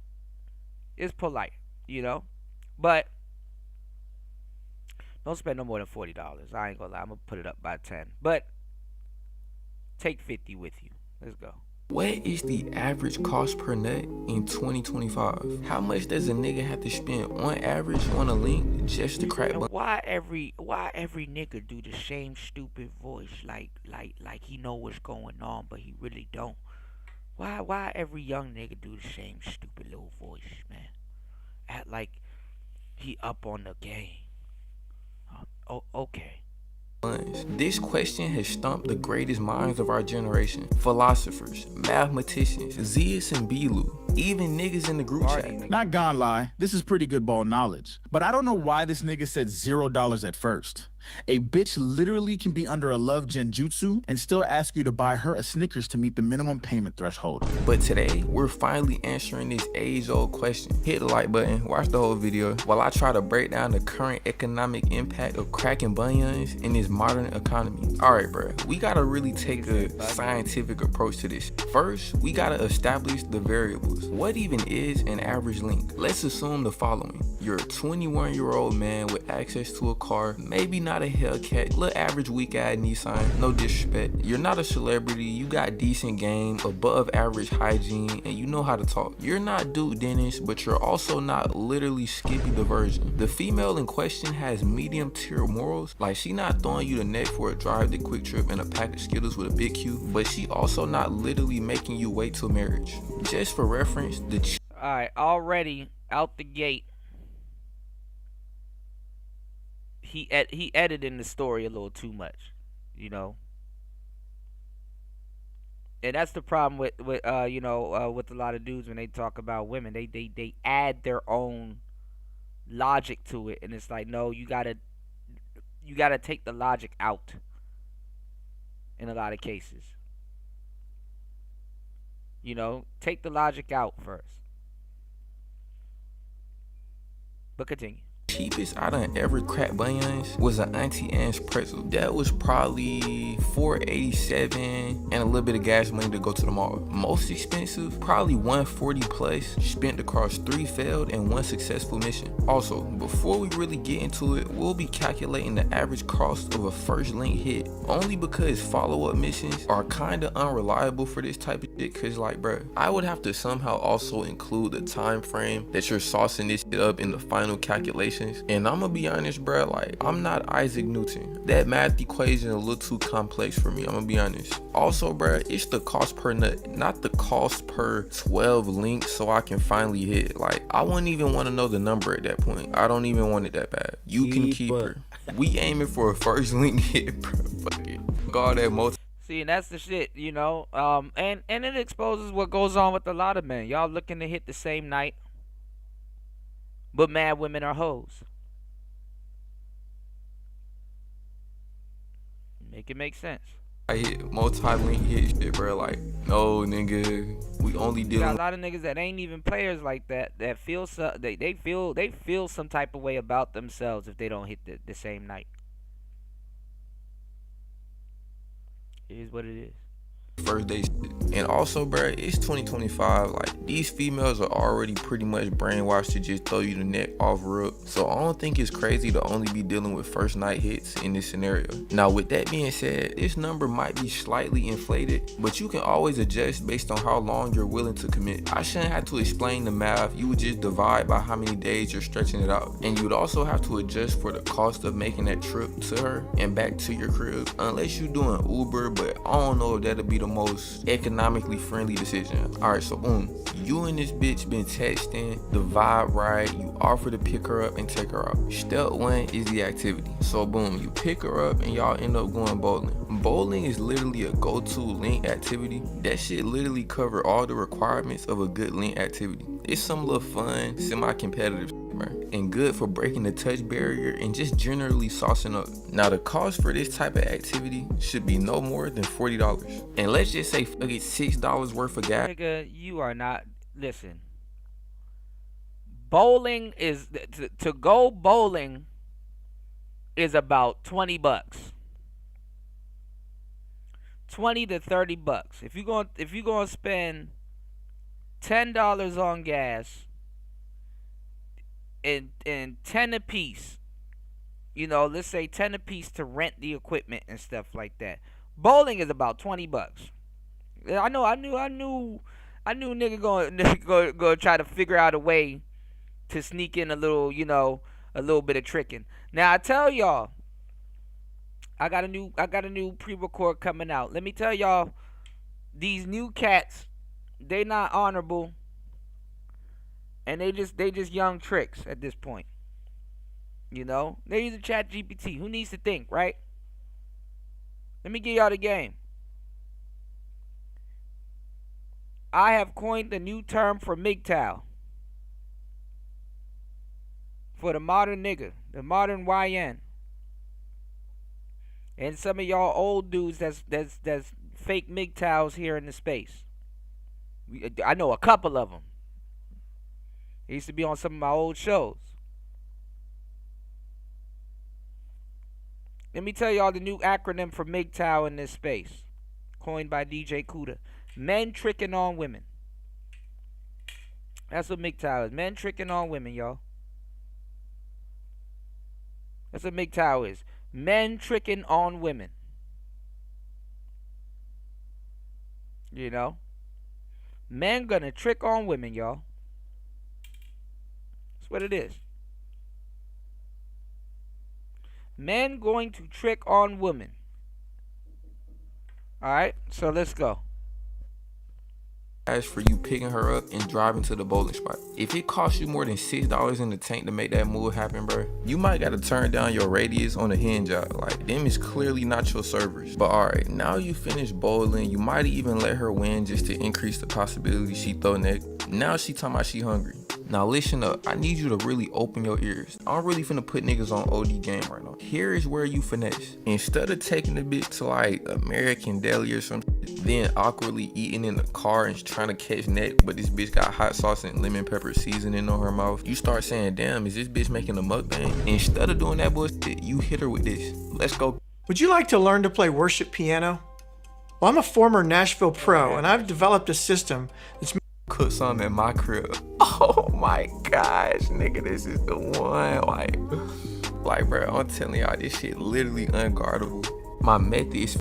It's polite, you know? But don't spend no more than $40. I ain't gonna lie. I'm gonna put it up by 10. But take 50 with you. Let's go. What is the average cost per nut in 2025? How much does a nigga have to spend on average on a link just to crack And buns? why every nigga do the same stupid voice like he know what's going on but he really don't? Why every young nigga do the same stupid little voice, man? Act like he up on the game. Oh, okay. This question has stumped the greatest minds of our generation. Philosophers, mathematicians, Zeus and Belu, even niggas in the group Party chat. nigga. Not gonna lie, this is pretty good ball knowledge. But I don't know why this nigga said $0 at first. A bitch literally can be under a love genjutsu and still ask you to buy her a Snickers to meet the minimum payment threshold. But today, we're finally answering this age-old question. Hit the like button, watch the whole video, while I try to break down the current economic impact of cracking bunions in this modern economy. Alright, bruh, we gotta really take a scientific approach to this. First, we gotta establish the variables. What even is an average link? Let's assume the following. You're a 21-year-old man with access to a car, maybe not a Hellcat, little average weak-eyed Nissan, no disrespect. You're not a celebrity, you got decent game, above average hygiene, and you know how to talk. You're not Duke Dennis, but you're also not literally Skippy the Virgin. The female in question has medium tier morals, like she not throwing you the neck for a drive to Quick Trip and a pack of Skittles with a big Q, but she also not literally making you wait till marriage. Just for reference, the Alright, already out the gate. He edited in the story a little too much, you know. And that's the problem with with a lot of dudes when they talk about women. They add their own logic to it, and it's like, no, you gotta take the logic out in a lot of cases. You know, take the logic out first. But continue. cheapest I done ever cracked bunions was an Auntie Anne's pretzel. That was probably $4.87 and a little bit of gas money to go to the mall. Most expensive, probably $140 plus, spent across 3 failed and 1 successful mission. Also, before we really get into it, we'll be calculating the average cost of a first link hit, only because follow-up missions are kinda unreliable for this type of shit, cause like bruh, I would have to somehow also include the time frame that you're saucing this shit up in the final calculations. And I'm gonna be honest, bruh, like I'm not Isaac Newton. That math equation a little too complex for me, I'm gonna be honest. Also, bruh, it's the cost per nut, not the cost per 12 links so I can finally hit. Like, I wouldn't even want to know the number at that point. I don't even want it that bad. You can keep her. We aiming for a first link hit, bro. Fuck it. All that multi. See, and that's the shit, you know. And it exposes what goes on with a lot of men. Y'all looking to hit the same night, but mad women are hoes. Make it make sense. I hit multi-link hit shit, bro. Like, no, nigga, we only You got a dealing. lot of niggas that ain't even players like that feel they feel some type of way about themselves if they don't hit the same night. It is what it is. First day shit. And also, bruh, it's 2025. Like, these females are already pretty much brainwashed to just throw you the neck off rip. So I don't think it's crazy to only be dealing with first night hits in this scenario. Now, with that being said, this number might be slightly inflated, but you can always adjust based on how long you're willing to commit. I shouldn't have to explain the math. You would just divide by how many days you're stretching it out. And you would also have to adjust for the cost of making that trip to her and back to your crib. Unless you're doing Uber, but I don't know if that'll be the most economically friendly decision. Alright, so boom, you and this bitch been texting, the vibe right, you offer to pick her up and take her out. Step 1 is the activity. So boom, you pick her up and y'all end up going bowling. Bowling is literally a go-to link activity. That shit literally cover all the requirements of a good link activity. It's some little fun, semi-competitive shit, man, and good for breaking the touch barrier and just generally saucing up. Now the cost for this type of activity should be no more than $40. And let's just say fuck it, $6 worth of gas. Nigga, you are not. Listen. Bowling is to go bowling is about $20. $20 to $30. If you're going to spend $10 on gas and 10 a piece, you know, let's say 10 a piece to rent the equipment and stuff like that. Bowling is about $20. I knew nigga gonna try to figure out a way to sneak in a little, a little bit of tricking. Now I tell y'all, I got a new pre-record coming out. Let me tell y'all, these new cats, they not honorable, and they just young tricks at this point. They're using ChatGPT. Who needs to think, right? Let me give y'all the game. I have coined the new term for MGTOW. For the modern nigga, the modern YN. And some of y'all old dudes that's fake MGTOWs here in the space. I know a couple of them. They used to be on some of my old shows. Let me tell y'all the new acronym for MGTOW in this space. Coined by DJ Kuda. Men tricking on women. That's what MGTOW is. Men tricking on women, y'all. That's what MGTOW is. Men tricking on women. Men gonna trick on women, y'all. That's what it is. Men going to trick on women. Alright, so let's go. As for you picking her up and driving to the bowling spot. If it costs you more than $6 in the tank to make that move happen, bro, you might gotta turn down your radius on a hinge job. Like, them is clearly not your servers. But alright, now you finish bowling, you might even let her win just to increase the possibility she throw neck. Now she talking about she hungry. Now listen up, I need you to really open your ears. I'm really finna put niggas on OD game right now. Here is where you finesse. Instead of taking the bitch to like American Deli or something, then awkwardly eating in the car and trying to catch neck, but this bitch got hot sauce and lemon pepper seasoning on her mouth, you start saying, damn, is this bitch making a mukbang? Instead of doing that bullshit, you hit her with this. Let's go. Would you like to learn to play worship piano? Well, I'm a former Nashville pro, and I've developed a system that's cook some in my crib. Oh my gosh, nigga, this is the one. Like, bro, I'm telling y'all, this shit literally unguardable. My method is.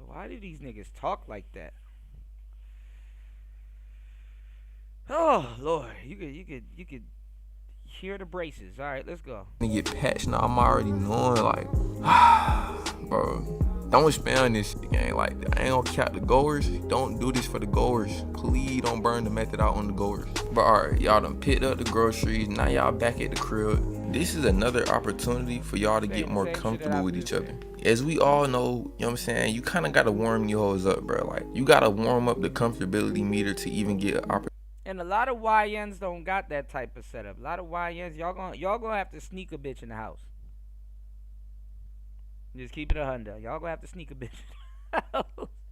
Why do these niggas talk like that? Oh Lord, you could hear the braces. All right, let's go. Get patched now. I'm already knowing, like, bro. Don't spam this shit, gang. Like, I ain't gonna cap the goers. Don't do this for the goers. Please don't burn the method out on the goers. But alright, y'all done picked up the groceries. Now y'all back at the crib. This is another opportunity for y'all to get more comfortable with each other. As we all know, you know what I'm saying, you kind of gotta warm your hoes up, bro. Like, you gotta warm up the comfortability meter to even get an opportunity. And a lot of YNs don't got that type of setup. A lot of YNs, y'all gonna have to sneak a bitch in the house. Just keep it 100. Y'all gonna have to sneak a bitch.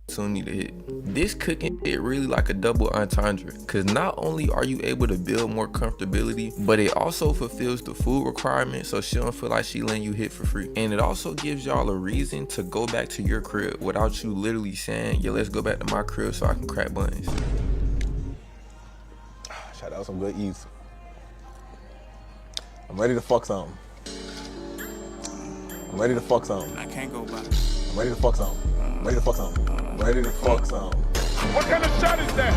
Opportunity to hit. This cooking it really like a double entendre, because not only are you able to build more comfortability, but it also fulfills the food requirement, so she don't feel like she letting you hit for free. And it also gives y'all a reason to go back to your crib without you literally saying, yeah, let's go back to my crib so I can crack buns. Shout out some good eats. I'm ready to fuck something. I'm ready to fuck something. I can't go back. I'm ready to fuck something. I'm ready to fuck something. I'm ready to fuck something. What kind of shot is that?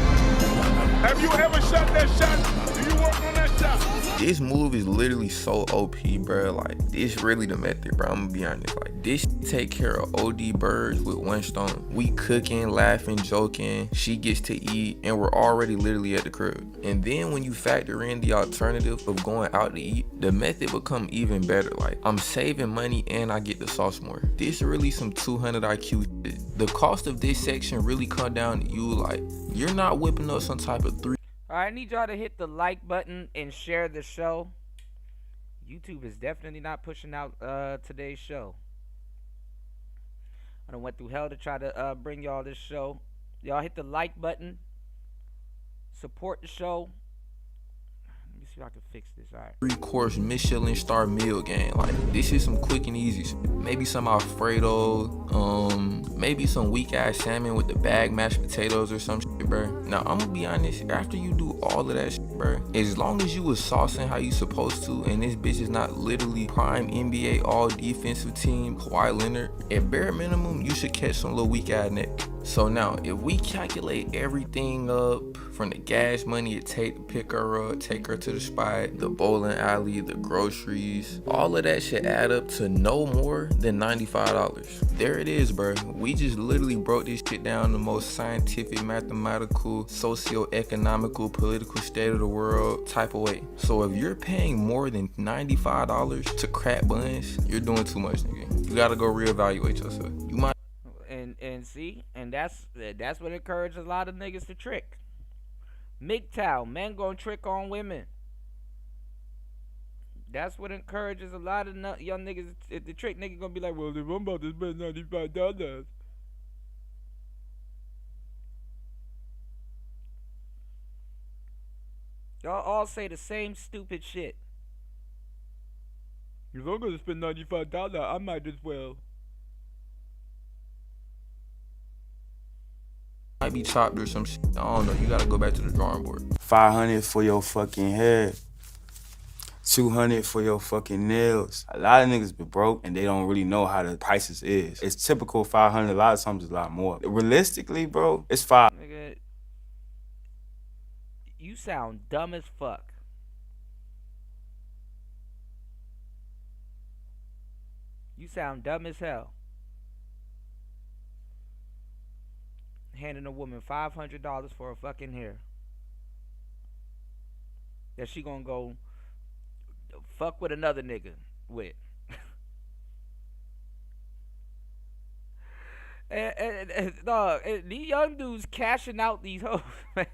Have you ever shot that shot? Do you work on that shot? This move is literally so OP, bro. Like, this really the method, bro. I'm gonna be honest. Like, this take care of OD birds with one stone. We cooking, laughing, joking. She gets to eat, and we're already literally at the crib. And then when you factor in the alternative of going out to eat, the method become even better. Like, I'm saving money and I get the sauce more. This really some 200 IQ shit. The cost of this section really come down to you. Like, you're not whipping up some type of 3. Alright, I need y'all to hit the like button and share the show. YouTube is definitely not pushing out today's show. I done went through hell to try to bring y'all this show. Y'all hit the like button. Support the show. Let me see if I can fix this. Alright. 3-course Michelin star meal game. Like, this is some quick and easy shit. Maybe some Alfredo, maybe some weak ass salmon with the bag mashed potatoes or some shit, bro. Now, I'm gonna be honest, after you do all of that shit, bro, as long as you was saucing how you supposed to, and this bitch is not literally prime NBA all defensive team Kawhi Leonard, at bare minimum, you should catch some little weak ass neck. So now, if we calculate everything up, from the gas money it take to pick her up, take her to the spot, the bowling alley, the groceries, all of that should add up to no more than $95. There it is, bro. We just literally broke this shit down the most scientific, mathematical, socio-economical, political state of the world type of way. So if you're paying more than $95 to crack buns, you're doing too much, nigga. You gotta go reevaluate yourself. You might. And see, and that's what encourages a lot of niggas to trick. MGTOW, men gonna trick on women. That's what encourages a lot of young niggas to trick. Nigga gonna be like, well, if I'm about to spend $95. Y'all all say the same stupid shit. If I'm gonna spend $95, I might as well. Might be chopped or some shit. I don't know. You gotta go back to the drawing board. 500 for your fucking hair. 200 for your fucking nails. A lot of niggas be broke and they don't really know how the prices is. It's typical 500. A lot of times it's a lot more. Realistically, bro, it's 5. Nigga, you sound dumb as fuck. You sound dumb as hell. Handing a woman $500 for a fucking hair that she gonna go fuck with another nigga with. and dog, these young dudes cashing out these hoes, man.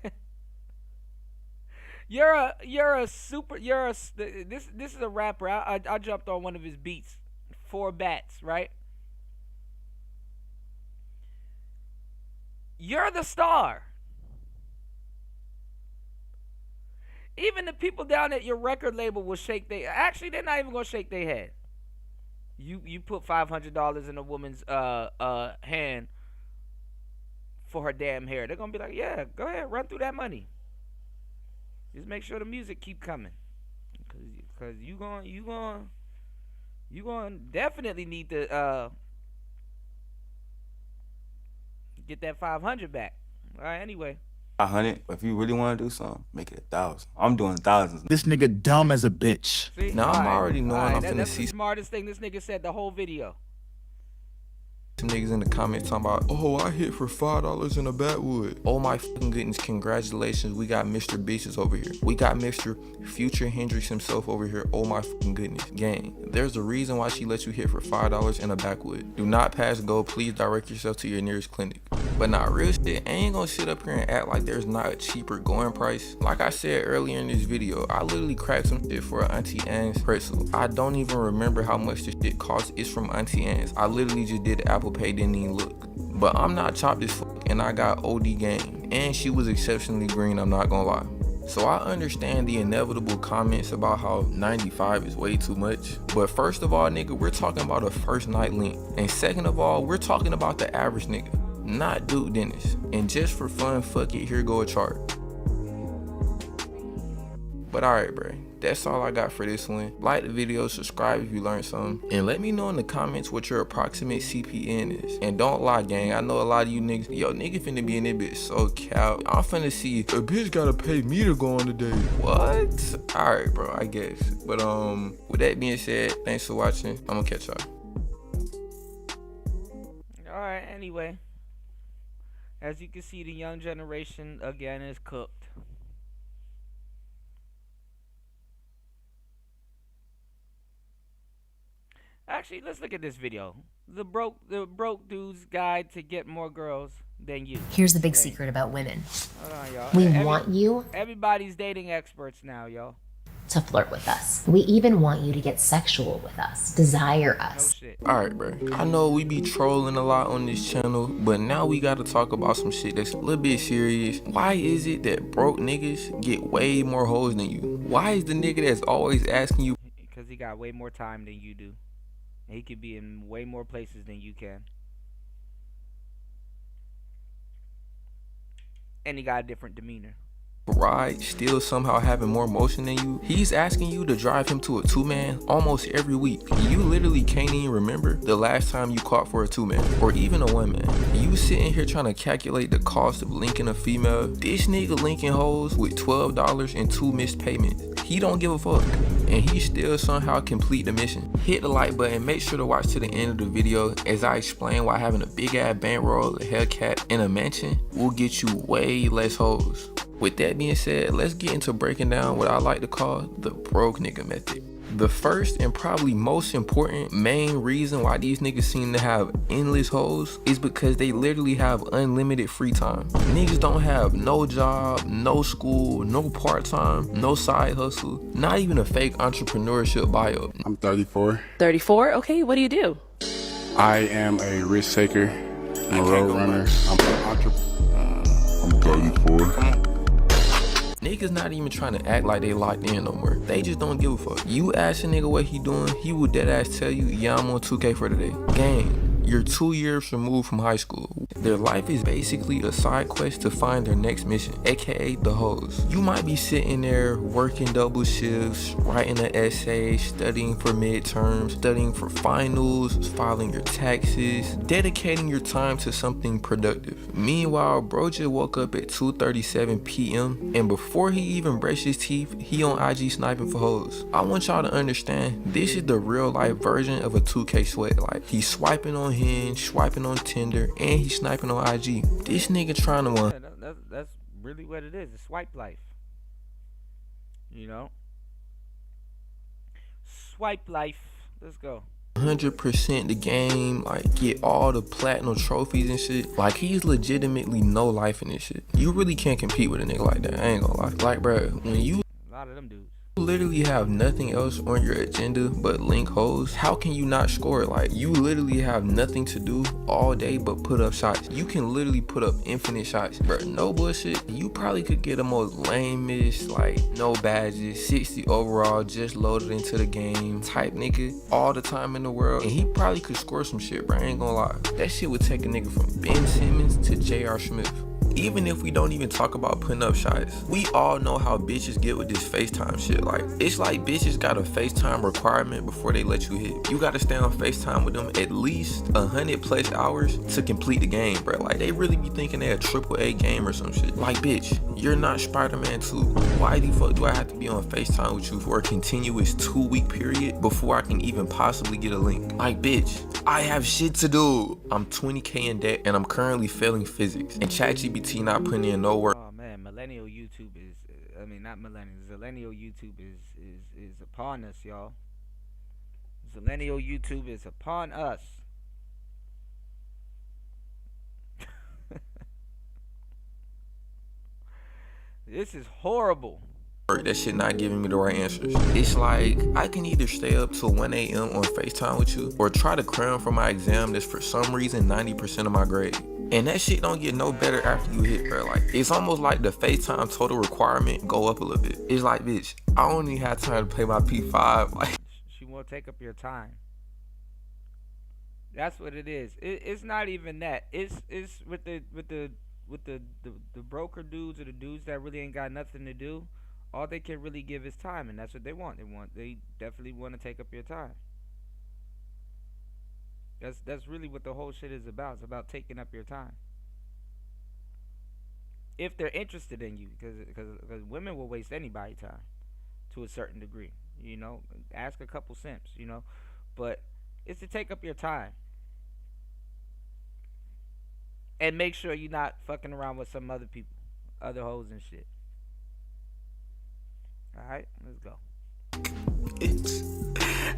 This is a rapper. I jumped on one of his beats, 4 Bats, right? You're the star. Even the people down at your record label will shake their. Actually, they're not even gonna shake their head. You put $500 in a woman's hand for her damn hair. They're gonna be like, yeah, go ahead, run through that money. Just make sure the music keep coming, cause you gonna definitely need to get that 500 back. All right, anyway. 500. If you really want to do something, make it 1,000. I'm doing thousands. This nigga dumb as a bitch. See? Now I'm already knowing I'm finna that's see the smartest thing this nigga said the whole video. some niggas in the comments talking about, oh, I hit for $5 in a backwood. Oh my fucking goodness, congratulations. We got Mr. Beaches over here. We got Mr. Future Hendrix himself over here. Oh my fucking goodness. Gang, there's a reason why she let you hit for $5 in a backwood. Do not pass go. Please direct yourself to your nearest clinic. But not real shit, I ain't gonna sit up here and act like there's not a cheaper going price. Like I said earlier in this video, I literally cracked some shit for Auntie Anne's pretzel. I don't even remember how much this shit cost. It's from Auntie Anne's. I literally just did Apple Pay, didn't even look. But I'm not chopped as fuck and I got OD game. And she was exceptionally green, I'm not gonna lie. So I understand the inevitable comments about how 95 is way too much. But first of all, nigga, we're talking about a first night link. And second of all, we're talking about the average nigga, not Duke Dennis. And just for fun, fuck it, here go a chart. But alright, bro, that's all I got for this one. Like the video, subscribe if you learned something, and let me know in the comments what your approximate CPN is. And don't lie, gang, I know a lot of you niggas, yo, nigga finna be in this bitch so cow. I'm finna see, a bitch gotta pay me to go on the date. What? Alright, bro, I guess. But with that being said, thanks for watching. I'm gonna catch y'all. Alright, anyway. As you can see, the young generation again is cooked. Actually, let's look at this video. The broke dude's guide to get more girls than you. Here's the big secret about women. Hold on, y'all. We want you Everybody's dating experts now, y'all. to flirt with us. We even want you to get sexual with us, desire us. No shit. Alright, bro. I know we be trolling a lot on this channel, but now we gotta talk about some shit that's a little bit serious. Why is it that broke niggas get way more hoes than you? Why is the nigga that's always asking you? Because he got way more time than you do. He could be in way more places than you can. And he got a different demeanor. ride, still somehow having more motion than you. He's asking you to drive him to a 2-man almost every week. You literally can't even remember the last time you caught for a 2-man or even a 1-man. You sitting here trying to calculate the cost of linking a female. This nigga linking hoes with $12 and 2 missed payments. He don't give a fuck, and he still somehow complete the mission. Hit the like button, make sure to watch to the end of the video as I explain why having a big ass bankroll, a Hellcat, and a mansion will get you way less hoes. With that being said, let's get into breaking down what I like to call the broke nigga method. The first and probably most important main reason why these niggas seem to have endless hoes is because they literally have unlimited free time. Niggas don't have no job, no school, no part-time, no side hustle, not even a fake entrepreneurship bio. I'm 34. 34? Okay, what do you do? I am a risk taker. I'm a road runner. I'm an entrepreneur. I'm 34. Niggas not even trying to act like they locked in no more. They just don't give a fuck. You ask a nigga what he doing, he will dead ass tell you, yeah, I'm on 2K for today. Gang, you're 2 years removed from high school. Their life is basically a side quest to find their next mission, aka the hoes. You might be sitting there working double shifts, writing an essay, studying for midterms, studying for finals, filing your taxes, dedicating your time to something productive. Meanwhile, bro just woke up at 2:37 p.m. and before he even brushed his teeth, he on IG sniping for hoes. I want y'all to understand, this is the real life version of a 2K sweat. Like, he's swiping on Hinge, swiping on Tinder, and he's sniping on IG. This nigga trying to Yeah, that's really what it is. It's swipe life. You know? Swipe life. Let's go. 100% the game, like get all the platinum trophies and shit. Like, he's legitimately no life in this shit. You really can't compete with a nigga like that. I ain't gonna lie. Like, bro, when you A lot of them dudes literally have nothing else on your agenda but link hoes, how can you not score? Like, you literally have nothing to do all day but put up shots. You can literally put up infinite shots, bro. No bullshit. You probably could get the most lamest, like, no badges, 60 overall, just loaded into the game type nigga all the time in the world, and he probably could score some shit, bro. I ain't gonna lie. That shit would take a nigga from Ben Simmons to J.R. Smith. Even if we don't even talk about putting up shots, we all know how bitches get with this FaceTime shit. Like, it's like bitches got a FaceTime requirement before they let you hit. You gotta stay on FaceTime with them at least 100+ hours to complete the game, bro. Like, they really be thinking they a AAA game or some shit. Like, bitch, you're not Spider-Man 2. Why the fuck do I have to be on FaceTime with you for a continuous 2-week period before I can even possibly get a link? Like, bitch, I have shit to do. I'm 20K in debt and I'm currently failing physics. And ChatGPT not putting in no work. Oh man, millennial YouTube is, I mean, not millennial, zillennial YouTube is upon us, y'all. Zillennial YouTube is upon us. This is horrible. That shit not giving me the right answers. It's like, I can either stay up till 1 a.m. on FaceTime with you or try to cram for my exam that's for some reason 90% of my grade. And that shit don't get no better after you hit, bro. Like, it's almost like the FaceTime total requirement go up a little bit. It's like, bitch, I only have time to pay my P5. Like, she won't take up your time. That's what it is. It's not even that. It's with the broker dudes or the dudes that really ain't got nothing to do. All they can really give is time, and that's what they want. They definitely want to take up your time. That's really what the whole shit is about. It's about taking up your time. If they're interested in you, because women will waste anybody's time to a certain degree. You know, ask a couple simps, you know, but it's to take up your time. And make sure you're not fucking around with some other people, other hoes and shit. Alright, let's go.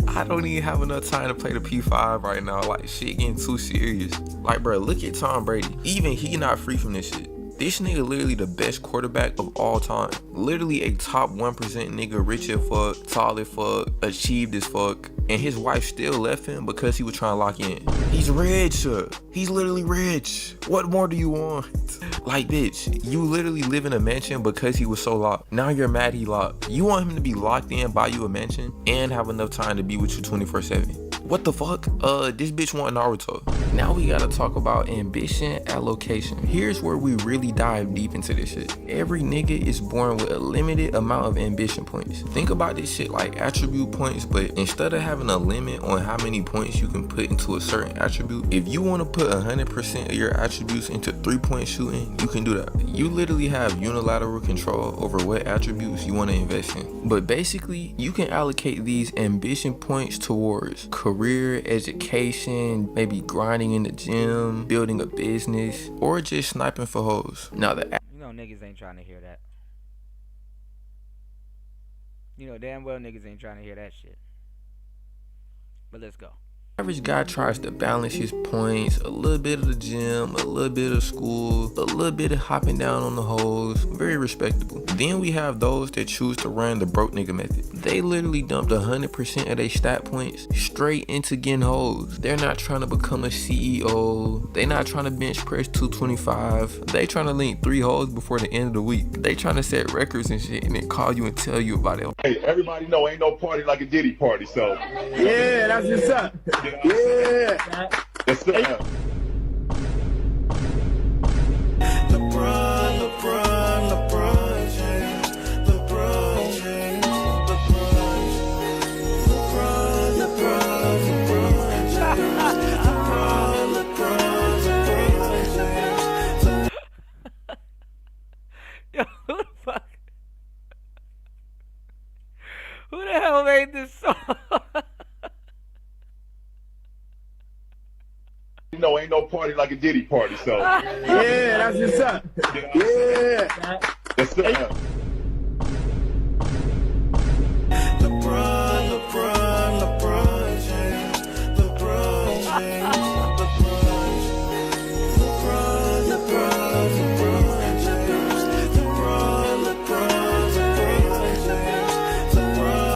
I don't even have enough time to play the P5 right now. Like, shit getting too serious. Like, bro, look at Tom Brady. Even he not free from this shit. This nigga literally the best quarterback of all time. Literally a top 1% nigga, rich as fuck, tall as fuck, achieved as fuck. And his wife still left him because he was trying to lock in. He's rich. He's literally rich. What more do you want? Like, bitch, you literally live in a mansion because he was so locked. Now you're mad he locked. You want him to be locked in, buy you a mansion, and have enough time to be with you 24/7. What the fuck? This bitch want Naruto. Now we gotta talk about ambition allocation. Here's where we really dive deep into this shit. Every nigga is born with a limited amount of ambition points. Think about this shit like attribute points, but instead of having a limit on how many points you can put into a certain attribute, if you want to put 100% of your attributes into 3-point shooting, you can do that. You literally have unilateral control over what attributes you want to invest in. But basically, you can allocate these ambition points towards career, education, maybe grinding in the gym, building a business, or just sniping for hoes. Now You know niggas ain't trying to hear that. You know damn well niggas ain't trying to hear that shit. But let's go. average guy tries to balance his points, a little bit of the gym, a little bit of school, a little bit of hopping down on the hoes. Very respectable. Then we have those that choose to run the broke nigga method. They literally dumped 100% of their stat points straight into getting hoes. They're not trying to become a CEO. They not trying to bench press 225. They trying to link 3 hoes before the end of the week. They trying to set records and shit and then call you and tell you about it. Hey, everybody know ain't no party like a Diddy party, so yeah, that's what's up. Yeah, that's up. Yo, who the fuck? Who the hell made this song? You know, ain't no party like a Diddy party, so yeah, that's what's up. Yeah, that's up.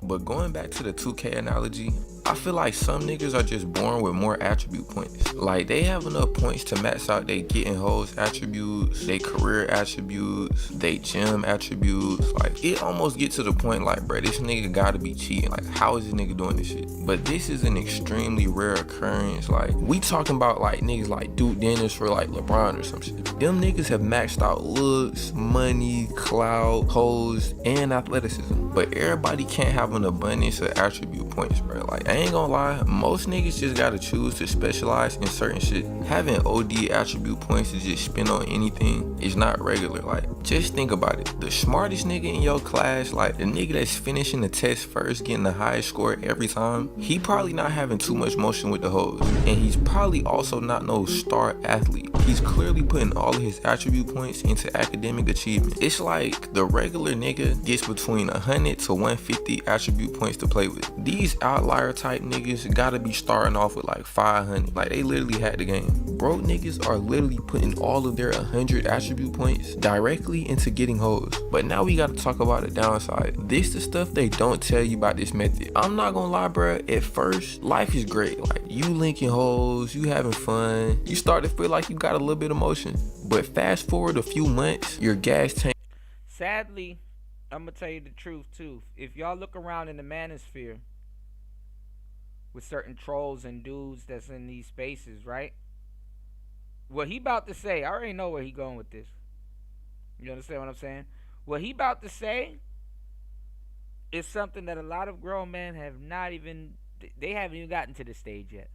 But going back to the 2K analogy, I feel like some niggas are just born with more attribute points. Like, they have enough points to max out they getting hoes attributes, they career attributes, they gym attributes. Like, it almost gets to the point like, bruh, this nigga gotta be cheating. Like, how is this nigga doing this shit? But this is an extremely rare occurrence. Like, we talking about like niggas like Duke Dennis for like LeBron or some shit. Them niggas have maxed out looks, money, clout, hoes, and athleticism. But everybody can't have an abundance of attribute points, bro. Like, I ain't gonna lie, most niggas just gotta choose to specialize in certain shit. Having OD attribute points to just spend on anything is not regular. Like, just think about it. The smartest nigga in your class, like the nigga that's finishing the test first, getting the highest score every time, he probably not having too much motion with the hoes. And he's probably also not no star athlete. He's clearly putting all of his attribute points into academic achievement. It's like the regular nigga gets between 100 to 150 attribute points to play with. These outlier type niggas gotta be starting off with like 500. Like, they literally had the game. Broke niggas are literally putting all of their 100 attribute points directly into getting hoes. But now we gotta talk about the downside. This the stuff they don't tell you about this method. I'm not gonna lie, bruh. At first, life is great. Like, you linking hoes, you having fun. You start to feel like you got a little bit of motion. But fast forward a few months, your gas tank. Sadly, I'm gonna tell you the truth too. If y'all look around in the manosphere with certain trolls and dudes that's in these spaces, right? What he about to say, I already know where he going with this. You understand what I'm saying? What he about to say is something that a lot of grown men have not even, they haven't even gotten to this stage yet.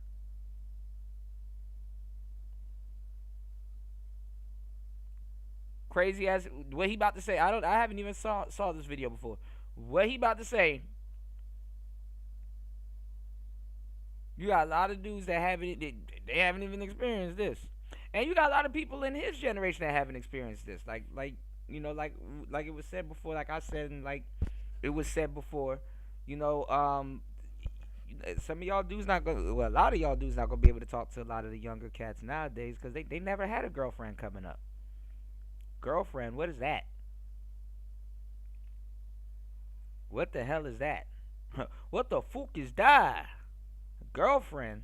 Crazy as what he about to say. I haven't even saw this video before. What he about to say. You got a lot of dudes that they haven't even experienced this. And you got a lot of people in his generation that haven't experienced this. Like you know, like it was said before, like I said, and like it was said before, you know, some of y'all dudes not gonna, well, a lot of y'all dudes not gonna be able to talk to a lot of the younger cats nowadays because they never had a girlfriend coming up. Girlfriend, what is that? What the hell is that? What the fuck is that? Girlfriend.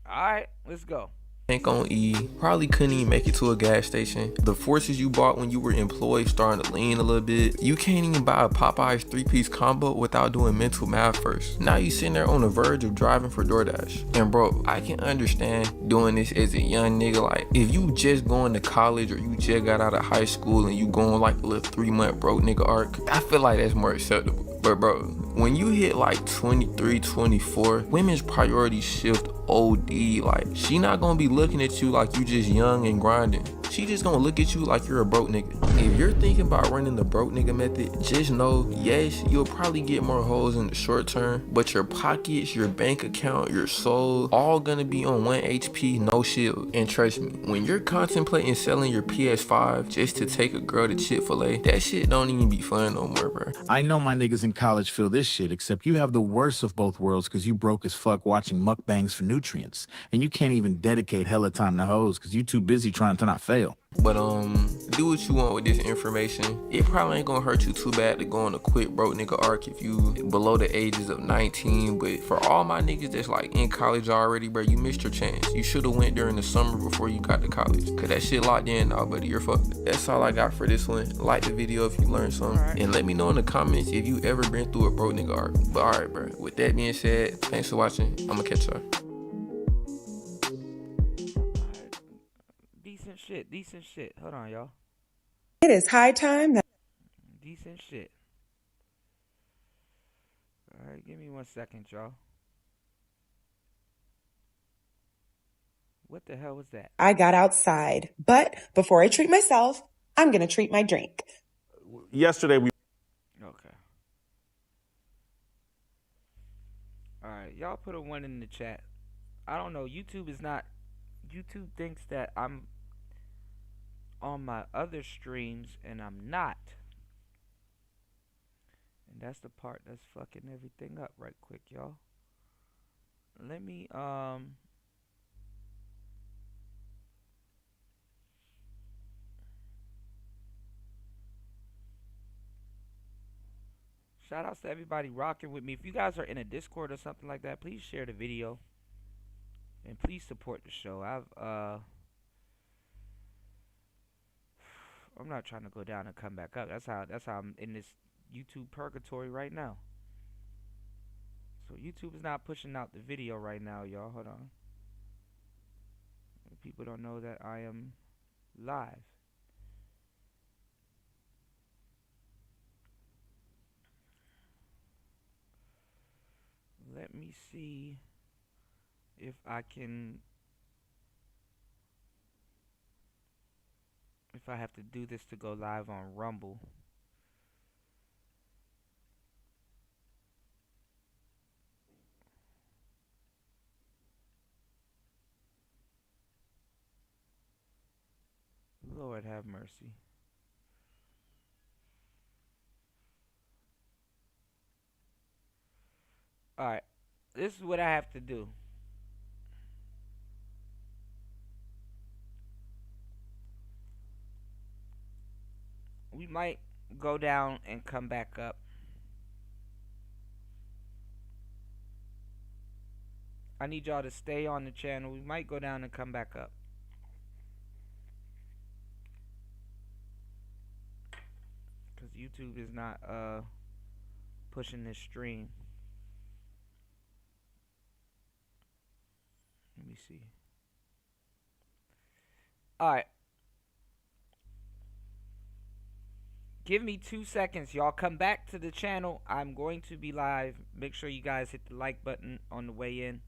Alright, let's go. Tank on E, probably couldn't even make it to a gas station. The forces you bought when you were employed starting to lean a little bit. You can't even buy a Popeyes 3-piece combo without doing mental math first. Now you sitting there on the verge of driving for DoorDash. And bro, I can understand doing this as a young nigga. Like, if you just going to college or you just got out of high school and you going like a little 3-month broke nigga arc, I feel like that's more acceptable. But bro, when you hit like 23, 24, women's priorities shift OD. Like, she not gonna be looking at you like you just young and grinding. She just gonna look at you like you're a broke nigga. If you're thinking about running the broke nigga method, just know, yes, you'll probably get more hoes in the short term, but your pockets, your bank account, your soul, all gonna be on 1 HP, no shield. And trust me, when you're contemplating selling your PS5 just to take a girl to Chick-fil-A, that shit don't even be fun no more, bro. I know my niggas in college feel this shit, except you have the worst of both worlds because you broke as fuck watching mukbangs for nutrients. And you can't even dedicate hella time to hoes because you too busy trying to not fail. But do what you want with this information. It probably ain't gonna hurt you too bad to go on a quick broke nigga arc if you below the ages of 19. But for all my niggas that's like in college already, bro, you missed your chance. You should have went during the summer before you got to college. Cause that shit locked in now, buddy. You're fucked. That's all I got for this one. Like the video if you learned something. And let me know in the comments if you ever been through a broke nigga arc. But alright, bro. With that being said, thanks for watching. I'ma catch y'all. Decent shit. Hold on, y'all. It is high time that Decent shit. Alright, give me 1 second, y'all. What the hell was that? I got outside. But before I treat myself, I'm going to treat my drink. Yesterday we. Okay. Alright, y'all put a 1 in the chat. I don't know. YouTube thinks that I'm on my other streams and I'm not. And that's the part that's fucking everything up right quick, y'all. Let me shout outs to everybody rocking with me. If you guys are in a Discord or something like that, please share the video. And please support the show. I'm not trying to go down and come back up. That's how I'm in this YouTube purgatory right now. So YouTube is not pushing out the video right now, y'all. Hold on. People don't know that I am live. Let me see if I can, if I have to do this to go live on Rumble. Lord have mercy. Alright, this is what I have to do. We might go down and come back up. I need y'all to stay on the channel. We might go down and come back up. Because YouTube is not pushing this stream. Let me see. Alright. Give me 2 seconds, y'all. Come back to the channel. I'm going to be live. Make sure you guys hit the like button on the way in.